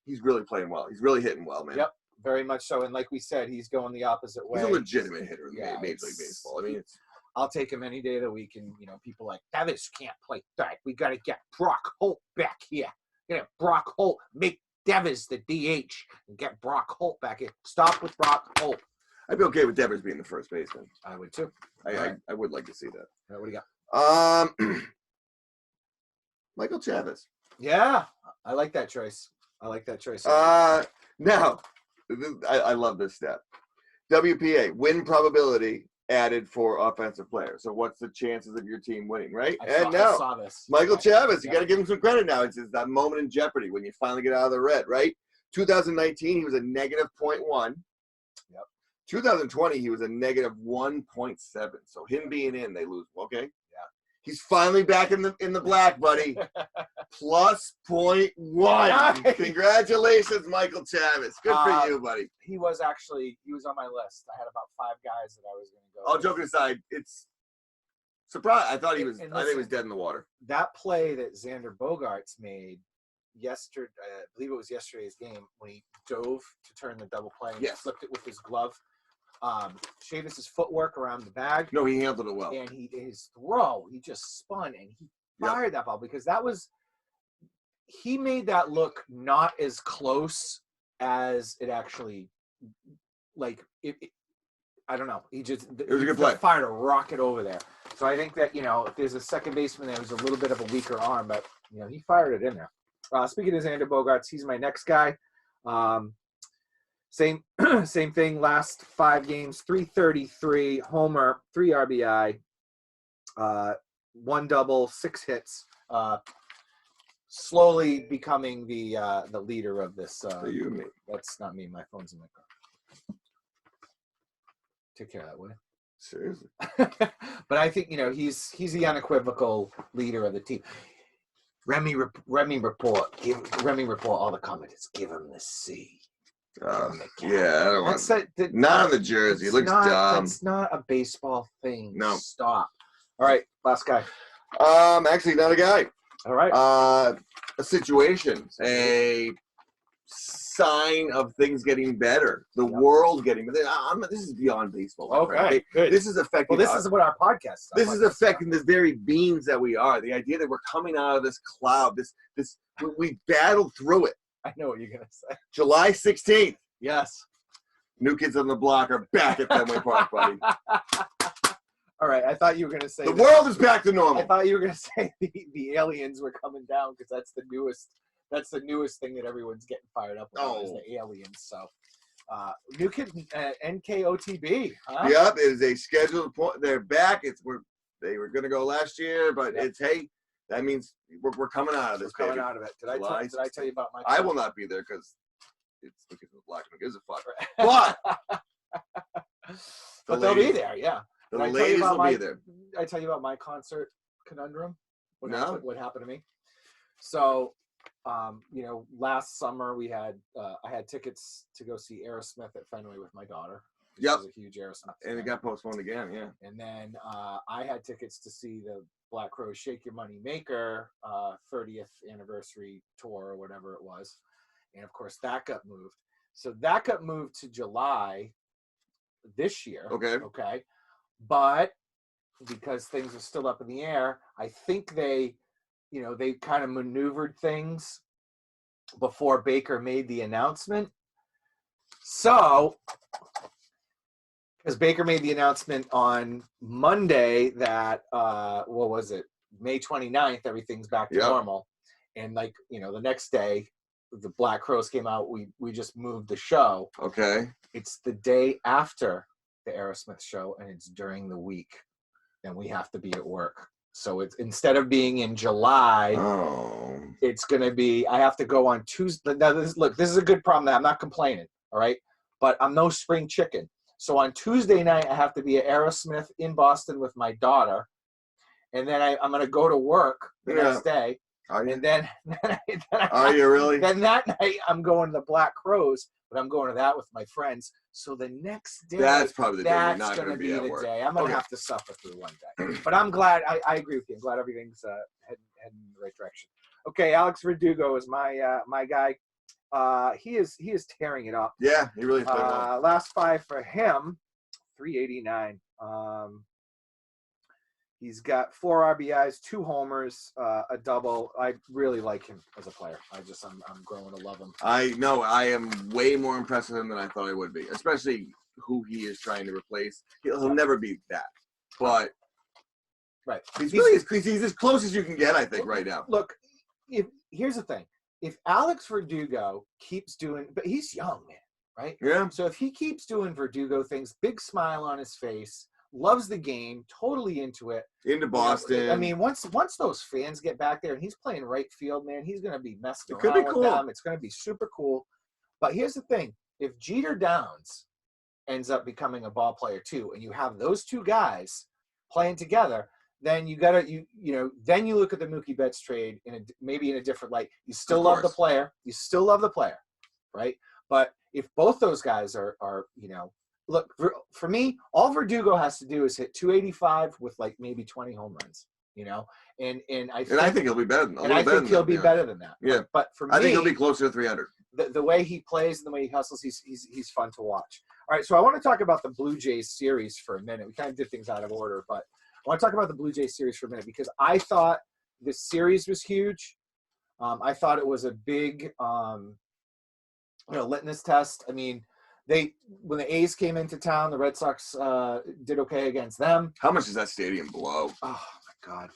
he's really playing well. He's really hitting well, man. Yep. Very much so, and like we said, he's going the opposite way. He's a legitimate hitter in Major League Baseball. I mean, I'll take him any day of the week. And people like Devers can't play third. We got to get Brock Holt back here. Get Brock Holt, make Devers the DH, and get Brock Holt back here. Stop with Brock Holt. I'd be okay with Devers being the first baseman. I would too. I would like to see that. All right, what do you got? Michael Chavis. Yeah, I like that choice. Now. I love this stat. WPA, win probability added for offensive players. So what's the chances of your team winning, right? I saw this. Michael Chavis, you got to give him some credit now. It's that moment in jeopardy when you finally get out of the red, right? 2019, he was a negative 0.1. Yep. 2020, he was a negative 1.7. So him being in, they lose. Okay. He's finally back in the black, buddy. Plus 0.1. Nice. Congratulations, Michael Chavis. Good for you, buddy. He was on my list. I had about 5 guys that I was going to go. All joking aside, it's surprise. I thought he was. I think he was dead in the water. That play that Xander Bogaerts made yesterday, I believe it was yesterday's game, when he dove to turn the double play and flipped it with his glove. Chavis's footwork around the bag. No, he handled it well. And his throw, he just spun and he fired that ball because he made that look not as close as it actually, I don't know. It was a good play. Fired a rocket over there. So I think that, if there's a second baseman there who's a little bit of a weaker arm, but, he fired it in there. Speaking of Xander Bogaerts, he's my next guy. Same thing. Last 5 games, 333, homer, 3 RBI, 1 double, 6 hits. Slowly becoming the leader of this. You and me. That's not me. My phone's in my car. Take care of that, will you? Seriously. But I think he's the unequivocal leader of the team. Remy report. Remy report. All the comments. Give him the C. I don't want not on the jersey. It looks dumb. That's not a baseball thing. No. Stop. All right, last guy. Actually, not a guy. All right. A situation, a sign of things getting better. The world getting better. This is beyond baseball. Okay, good. This is affecting. Well, this is what our podcast is. This is affecting the very beings that we are. The idea that we're coming out of this cloud. We battled through it. I know what you're going to say. July 16th. Yes. New Kids on the Block are back at Fenway Park, buddy. All right. I thought you were going to say the world is back to normal. I thought you were going to say the aliens were coming down because that's the newest thing that everyone's getting fired up about is the aliens. So, New Kids, NKOTB. Huh? Yep. It is a scheduled point. They're back. They were going to go last year, but that means we're coming out of this. We're coming out of it. Did I tell you about my? I will not be there because it's because of the black and gives a fuck. But they'll be there. Yeah. The ladies will be there. I tell you about my concert conundrum. What happened to me? So, last summer I had tickets to go see Aerosmith at Fenway with my daughter. Yep. She's a huge Aerosmith fan. And it got postponed again. Yeah. And then I had tickets to see the Black Crowes Shake Your Money Maker 30th anniversary tour or whatever it was. And of course that got moved. So that got moved to July this year. Okay. But because things are still up in the air, I think they you know, they kind of maneuvered things before Baker made the announcement. So, because Baker made the announcement on Monday that, what was it, May 29th, everything's back to normal. And like, you know, the next day, the Black Crows came out, we just moved the show. Okay. It's the day after the Aerosmith show, and it's during the week. And we have to be at work. So it's instead of being in July, it's going to be, I have to go on Tuesday. Now, this is a good problem. I'm not complaining, all right? But I'm no spring chicken. So on Tuesday night, I have to be at Aerosmith in Boston with my daughter. And then I'm going to go to work the next day. And then are you really? Then that night, I'm going to the Black Crows, but I'm going to that with my friends. So the next day, that's probably the day you're not that's going to be the work. day. I'm going to have to suffer through one day. But I'm glad. I agree with you. I'm glad everything's heading in the right direction. Okay, Alex Verdugo is my guy. He is tearing it up. Yeah, he really is. Last 5 for him, 389. He's got 4 RBIs, 2 homers, a double. I really like him as a player. I'm growing to love him. I know. I am way more impressed with him than I thought I would be, especially who he is trying to replace. He'll never be that, but he's as close as you can get, I think, right now. Look, here's the thing. If Alex Verdugo keeps doing, but he's young, man, right? Yeah. So if he keeps doing Verdugo things, big smile on his face, loves the game, totally into it. Into Boston. You know, I mean, once those fans get back there and he's playing right field, man, he's going to be messing around could be cool. with them. It's going to be super cool. But here's the thing. If Jeter Downs ends up becoming a ball player too, and you have those 2 guys playing together, then you got to, then you look at the Mookie Betts trade maybe in a different light. You still love the player. You still love the player, right? But if both those guys are look, for me, all Verdugo has to do is hit 285 with like maybe 20 home runs, and I think he'll be better than that. I think he'll be better than that. Yeah. But for me, I think he'll be closer to 300. The way he plays and the way he hustles, he's fun to watch. All right, so I want to talk about the Blue Jays series for a minute. We kind of did things out of order, but I want to talk about the Blue Jays series for a minute because I thought this series was huge. I thought it was a big, litmus test. I mean, when the A's came into town, the Red Sox did okay against them. How much does that stadium blow? Oh my God!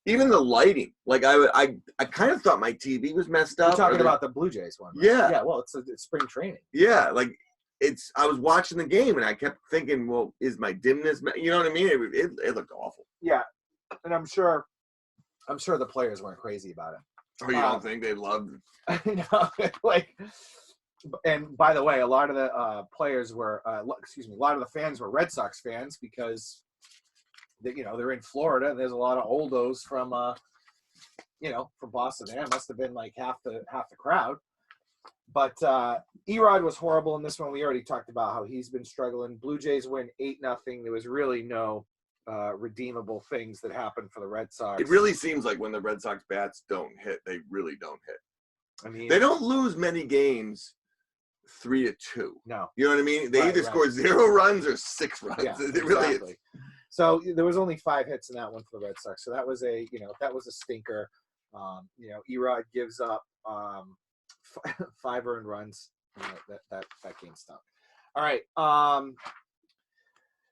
Even the lighting, like I kind of thought my TV was messed up. You're talking about the Blue Jays one, right? Yeah. Well, it's spring training. Yeah, like I was watching the game and I kept thinking, well, is my dimness? You know what I mean? It looked awful. Yeah, and I'm sure the players weren't crazy about it. Oh, you don't think they loved? And by the way, a lot of the players were, a lot of the fans were Red Sox fans because, they're in Florida. And there's a lot of oldos from Boston. There must have been like half the crowd. But Erod was horrible in this one. We already talked about how he's been struggling. Blue Jays win 8-0. There was really no redeemable things that happened for the Red Sox. It really seems like when the Red Sox bats don't hit, they really don't hit. I mean, they don't lose many games 3-2. No. You know what I mean? They either score 0 runs or 6 runs. Yeah, it really exactly. So there was only 5 hits in that one for the Red Sox. So that was a stinker. Erod gives up 5 earned runs. That game stopped. All right.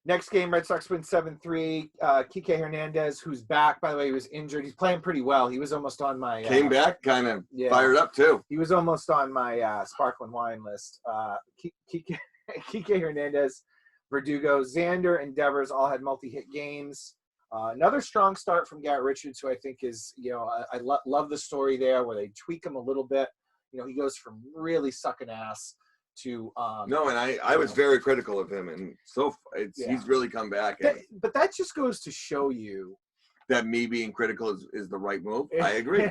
Next game, Red Sox win 7-3. Kike Hernandez, who's back, by the way, he was injured. He's playing pretty well. He was almost on my came back, kind of fired up too. He was almost on my sparkling wine list. Kike Hernandez, Verdugo, Xander, and Devers all had multi-hit games. Another strong start from Garrett Richards, who I think is, I love the story there where they tweak him a little bit. He goes from really sucking ass to no, and I was very critical of him, and he's really come back. But that just goes to show you that me being critical is the right move. I agree.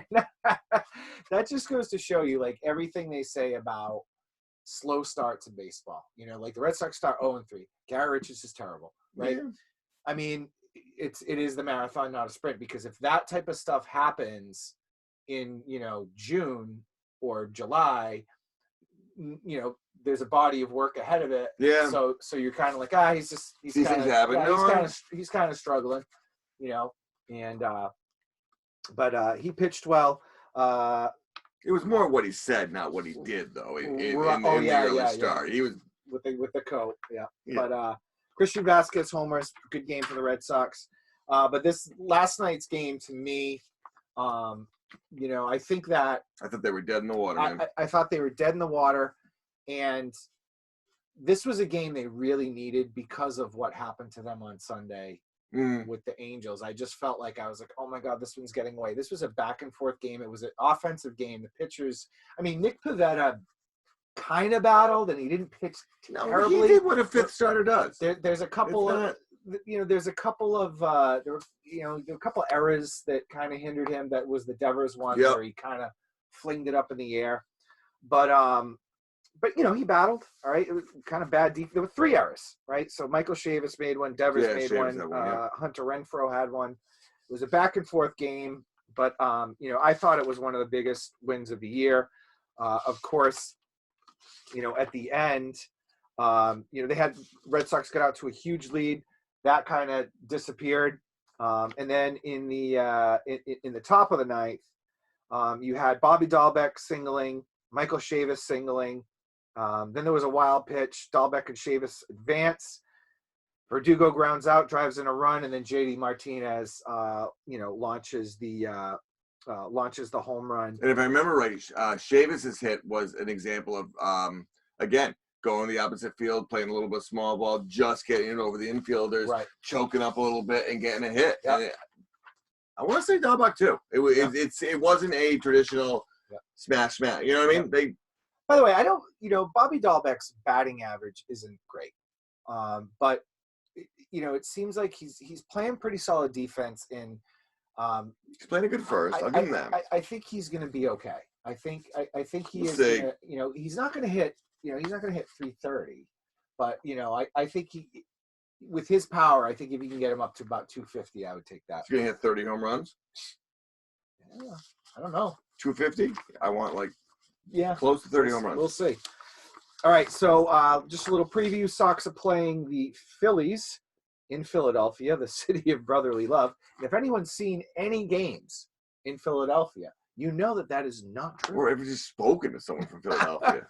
That just goes to show you, like, everything they say about slow starts in baseball. Like the Red Sox start 0-3. Garrett Richards is terrible, right? Yeah. I mean, it is the marathon, not a sprint, because if that type of stuff happens in June or July, there's a body of work ahead of it. Yeah. So you're kind of like, he's kind of struggling, and but he pitched well. It was more what he said, not what he did, though. In the early start, he was with the coat, yeah. But Christian Vasquez homers, good game for the Red Sox. But this last night's game, to me, I think that I thought they were dead in the water. I thought they were dead in the water, and this was a game they really needed because of what happened to them on Sunday. With the Angels. I just felt like I was like, oh my God, this one's getting away. This was a back and forth game. It was an offensive game. The pitchers, Nick Pivetta kind of battled and he didn't pitch terribly. He did what a fifth starter does. There's a couple of, there's a couple of, there were a couple of errors that kind of hindered him. That was the Devers one where he kind of flinged it up in the air. But he battled. All right, it was kind of bad. There were 3 errors, right? So Michael Chavis made one, Devers made one, Hunter Renfroe had one. It was a back and forth game, but I thought it was one of the biggest wins of the year. Of course, at the end, they had Red Sox get out to a huge lead. That kind of disappeared, and then in the top of the ninth, you had Bobby Dahlbeck singling, Michael Chavis singling. Then there was a wild pitch. Dahlbeck and Chavis advance. Rodrigo grounds out, drives in a run, and then JD Martinez, launches the home run. And if I remember right, Chavis's hit was an example of again going the opposite field, playing a little bit of small ball, just getting it over the infielders, choking up a little bit, and getting a hit. Yep. I want to say Dahlbeck too. It wasn't a traditional smash. You know what I mean? By the way, I don't, Bobby Dahlbeck's batting average isn't great. But, it seems like he's playing pretty solid defense and he's playing a good first. I'll give him that. I think he's going to be okay. I think he is, gonna, he's not going to hit, he's not going to hit 330, but, I think with his power, I think if you can get him up to about 250, I would take that. He's going to hit 30 home runs? Yeah, I don't know. 250? I want close to 30 home runs. We'll see. All right, so just a little preview. Sox are playing the Phillies in Philadelphia, the city of brotherly love. And if anyone's seen any games in Philadelphia, you know that is not true. Or ever just spoken to someone from Philadelphia.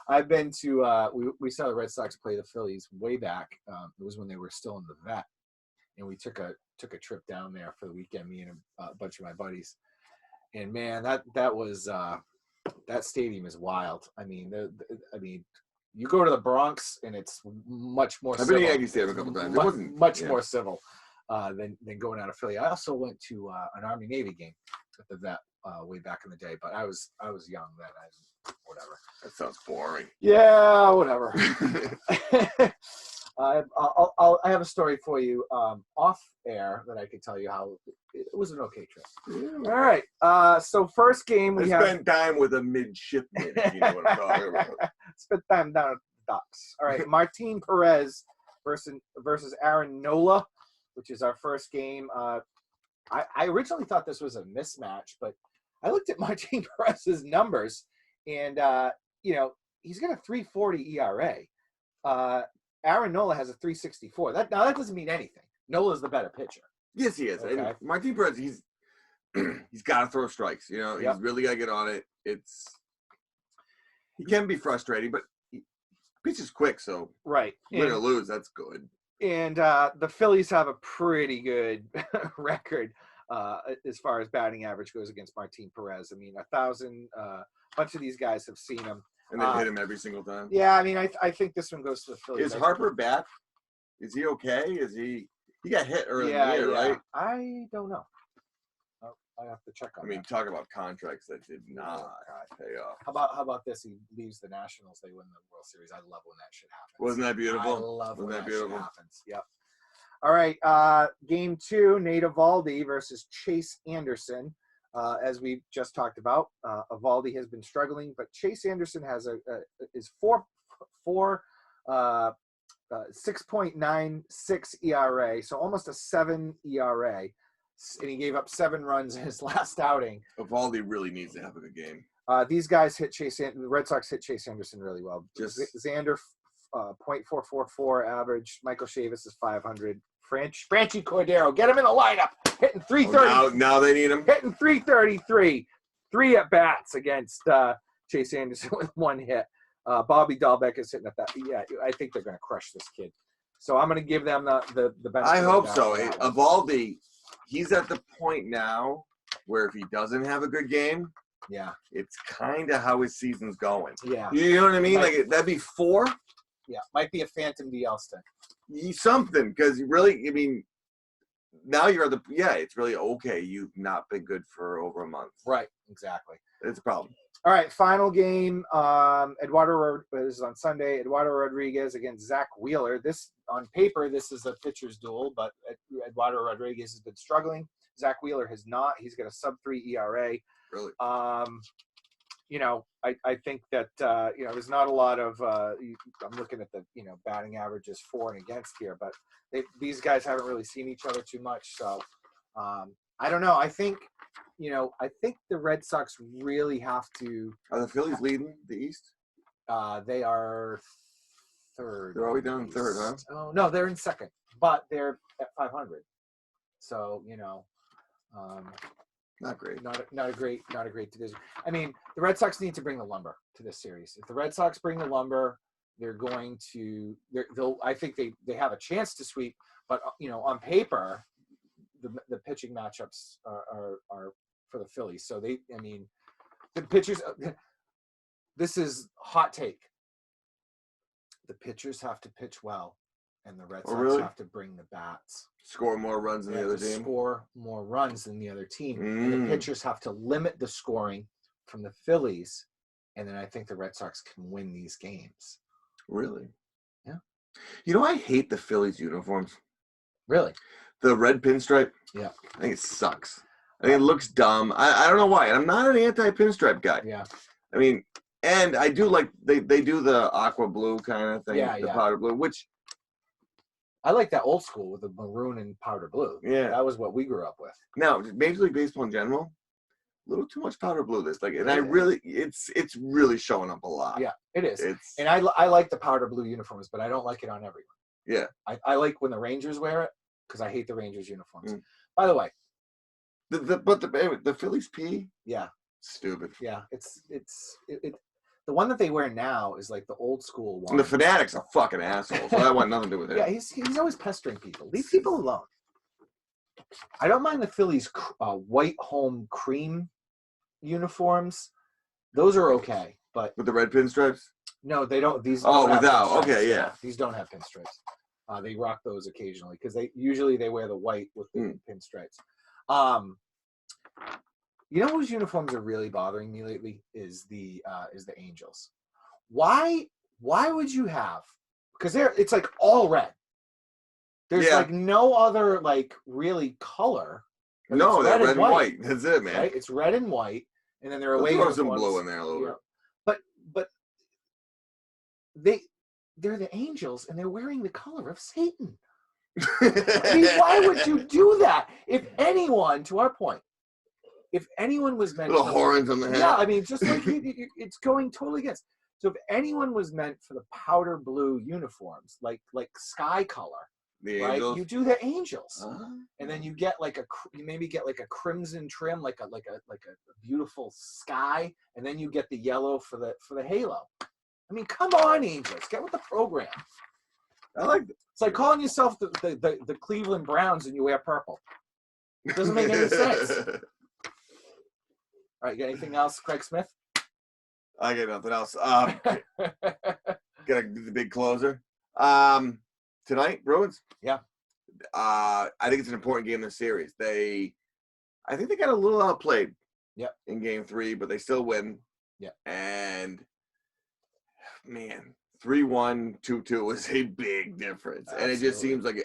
I've been to we saw the Red Sox play the Phillies way back. It was when they were still in the vet, and we took a trip down there for the weekend, me and a bunch of my buddies. And man, that was that stadium is wild. You go to the Bronx and it's much more civil. I've been to Yankee Stadium a couple times. It wasn't much more civil than going out of Philly. I also went to an Army Navy game at the vet way back in the day, but I was young then. Whatever. That sounds boring. Yeah, whatever. I have a story for you off air that I could tell you how it was an okay trip. Yeah. All right. So first game we spent time with a midshipman. If you know what I'm talking about. Spent time down at the docks. All right. Martin Perez versus Aaron Nola, which is our first game. I originally thought this was a mismatch, but I looked at Martin Perez's numbers, and he's got a 3.40 ERA. Aaron Nola has a 3.64. That doesn't mean anything. Nola's the better pitcher. Yes, he is. Okay. And Martin Perez, he's got to throw strikes. He's really got to get on it. He can be frustrating, but he pitches quick, so right. Win or lose, that's good. And the Phillies have a pretty good record as far as batting average goes against Martin Perez. 1,000. A bunch of these guys have seen him. And they hit him every single time. Yeah, I think this one goes to the Phillies. Is Harper back? Is he okay? He got hit early in the year, right? I don't know. I have to check on that. Talk about contracts that did not pay off. How about this? He leaves the Nationals. They win the World Series. I love when that shit happens. Wasn't that beautiful? I love when that shit happens. Yep. All right. Game 2, Nate Eovaldi versus Chase Anderson. As we just talked about, Eovaldi has been struggling, but Chase Anderson has is 6.96 ERA, so almost a 7 ERA, and he gave up 7 runs in his last outing. Eovaldi really needs to have a good game. These guys hit the Red Sox hit Chase Anderson really well. Just Xander, 0.444 average. Michael Chavis is 500. Franchi Cordero, get him in the lineup. hitting 330. Now they need him. Hitting 333. 3 at bats against Chase Anderson with 1 hit. Bobby Dahlbeck is hitting at that. Yeah, I think they're going to crush this kid. So I'm going to give them the benefit. I hope so. Evaldi, he's at the point now where if he doesn't have a good game, yeah, it's kind of how his season's going. Yeah, you know what I mean. Like that'd be 4. Yeah, might be a phantom DL stick. Something, because really, I mean, now you're at the it's really okay. You've not been good for over a month. Right, exactly. It's a problem. All right, final game. Eduardo is on Sunday. Eduardo Rodriguez against Zach Wheeler. This, on paper, this is a pitcher's duel, but Eduardo Rodriguez has been struggling. Zach Wheeler has not. He's got a sub-3 ERA. Really? You know, I think that, you know, there's not a lot of, I'm looking at the, you know, batting averages for and against here, but these guys haven't really seen each other too much. So, I don't know. I think the Red Sox really have to. Are the Phillies leading the East? They are third. They're always down in third, huh? Oh, no, they're in second, but they're at 500. So, you know, not great. Not a great division. I mean, the Red Sox need to bring the lumber to this series. If the Red Sox bring the lumber, they're going to. I think they have a chance to sweep, but you know, on paper, the pitching matchups are for the Phillies. So the pitchers. This is hot take. The pitchers have to pitch well, and the Red Sox have to bring the bats. Score more runs than the other team. Score more runs than the other team. And the pitchers have to limit the scoring from the Phillies, and then I think the Red Sox can win these games. Really? Yeah. You know, I hate the Phillies uniforms. Really? The red pinstripe? Yeah. I think it sucks. I think it looks dumb. I don't know why. I'm not an anti-pinstripe guy. Yeah. I mean, and I do like they do the aqua blue kind of thing, the powder blue, which I like that old school with the maroon and powder blue. Yeah. That was what we grew up with. Now, Major League Baseball in general, a little too much powder blue this like, and it's really showing up a lot. Yeah, it is. And I like the powder blue uniforms, but I don't like it on everyone. Yeah. I like when the Rangers wear it because I hate the Rangers uniforms. By the way, the Phillies P. Yeah. Stupid. Yeah, it's the one that they wear now is like the old school one. And the Fanatics are fucking assholes. So that want nothing to do with it. Yeah, he's always pestering people. Leave people alone. I don't mind the Phillies white home cream uniforms. Those are okay, but with the red pinstripes? No, they don't. These without. Okay, yeah. These don't have pinstripes. They rock those occasionally because they wear the white with the pinstripes. You know whose uniforms are really bothering me lately is the Angels. Why would you have? Because it's like all red. There's like no other like really color. No, they're red and white. That's it, man. Right? It's red and white, and then they're away. Throw some blue in there a little bit. But they're the Angels, and they're wearing the color of Satan. I mean, why would you do that? If anyone, to our point, if anyone was meant little horns on the head. Yeah, I mean, just like it's going totally against. So if anyone was meant for the powder blue uniforms, like sky color, right? Angels? You do the Angels, and then you get maybe get like a crimson trim, like a beautiful sky, and then you get the yellow for the halo. I mean, come on, Angels, get with the program. I like it. It's like calling yourself the Cleveland Browns and you wear purple. It doesn't make any sense. All right, you got anything else, Craig Smith? I got nothing else. Got the big closer. Tonight, Bruins. Yeah. I think it's an important game in the series. I think they got a little outplayed. Yep. In Game 3, but they still win. Yeah. And man, 3-1, 2-2 was a big difference. Absolutely. And it just seems like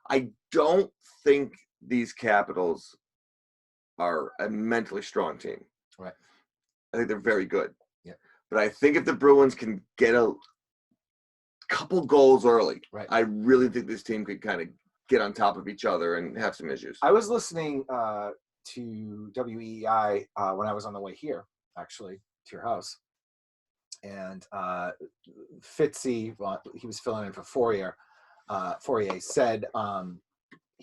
I don't think these Capitals are a mentally strong team. Right. I think they're very good. Yeah. But I think if the Bruins can get a couple goals early, right, I really think this team could kind of get on top of each other and have some issues. I was listening to WEI when I was on the way here, actually, to your house. And Fitzy, he was filling in for Fourier, said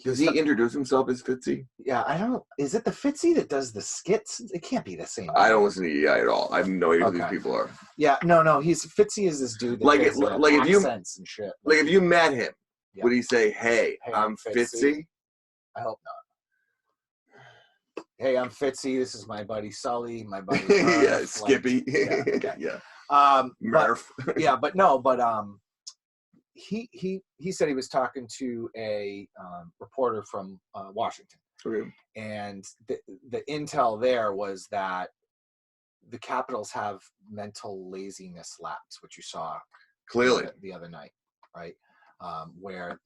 Does he introduce himself as Fitzy? Yeah, I don't. Is it the Fitzy that does the skits? It can't be the same. I don't listen to EI at all. I have no idea who these people are. Yeah, no. He's Fitzy is this dude that like does accents and shit. Like if you met him, would he say, "Hey, I'm Fitzy"? I hope not. Hey, I'm Fitzy. This is my buddy Sully. My buddy Murph. Yeah, Skippy. Murph. He said he was talking to a reporter from Washington, and the intel there was that the Capitals have mental laziness lapse, which you saw clearly the other night, right? Where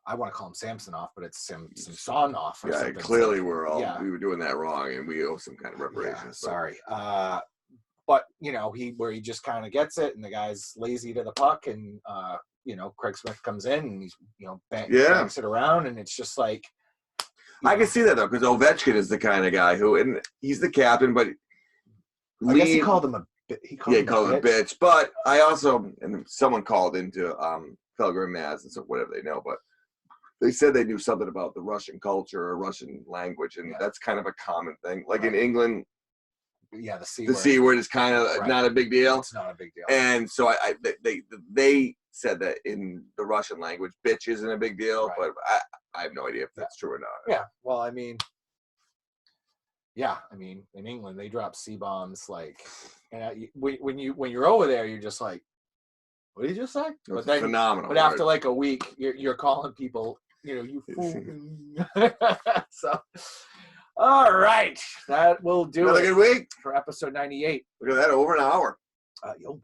I want to call him Samsonoff, but it's Samsonoff. Yeah, clearly we were doing that wrong, and we owe some kind of reparations. Yeah, sorry. But where he just kind of gets it, and the guy's lazy to the puck, and Craig Smith comes in, and he's bangs it around, and it's just like I can see that though, because Ovechkin is the kind of guy who, and he's the captain, but I guess he called him a bitch. But I also, and someone called into Felger and Maz and so whatever they know, but they said they knew something about the Russian culture or Russian language, and that's kind of a common thing. Like in England. Yeah, the C word is kind of not a big deal. It's not a big deal. And so they said that in the Russian language, bitch isn't a big deal, but I have no idea if that's true or not. Yeah, well, I mean, in England they drop C bombs like, and when you're over there, you're just like, what did you just say? But then, phenomenal. But after like a week, you're calling people, you fool. So. All right, that will do Another good week for episode 98. Look at that, over an hour.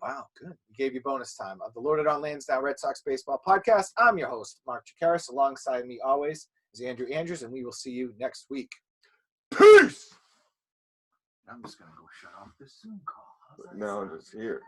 Wow, good. We gave you bonus time of the Loaded on Lansdowne Red Sox Baseball Podcast. I'm your host, Mark Chikaris. Alongside me always is Andrew Andrews, and we will see you next week. Peace! I'm just going to go shut off this Zoom call. No, I'm just here.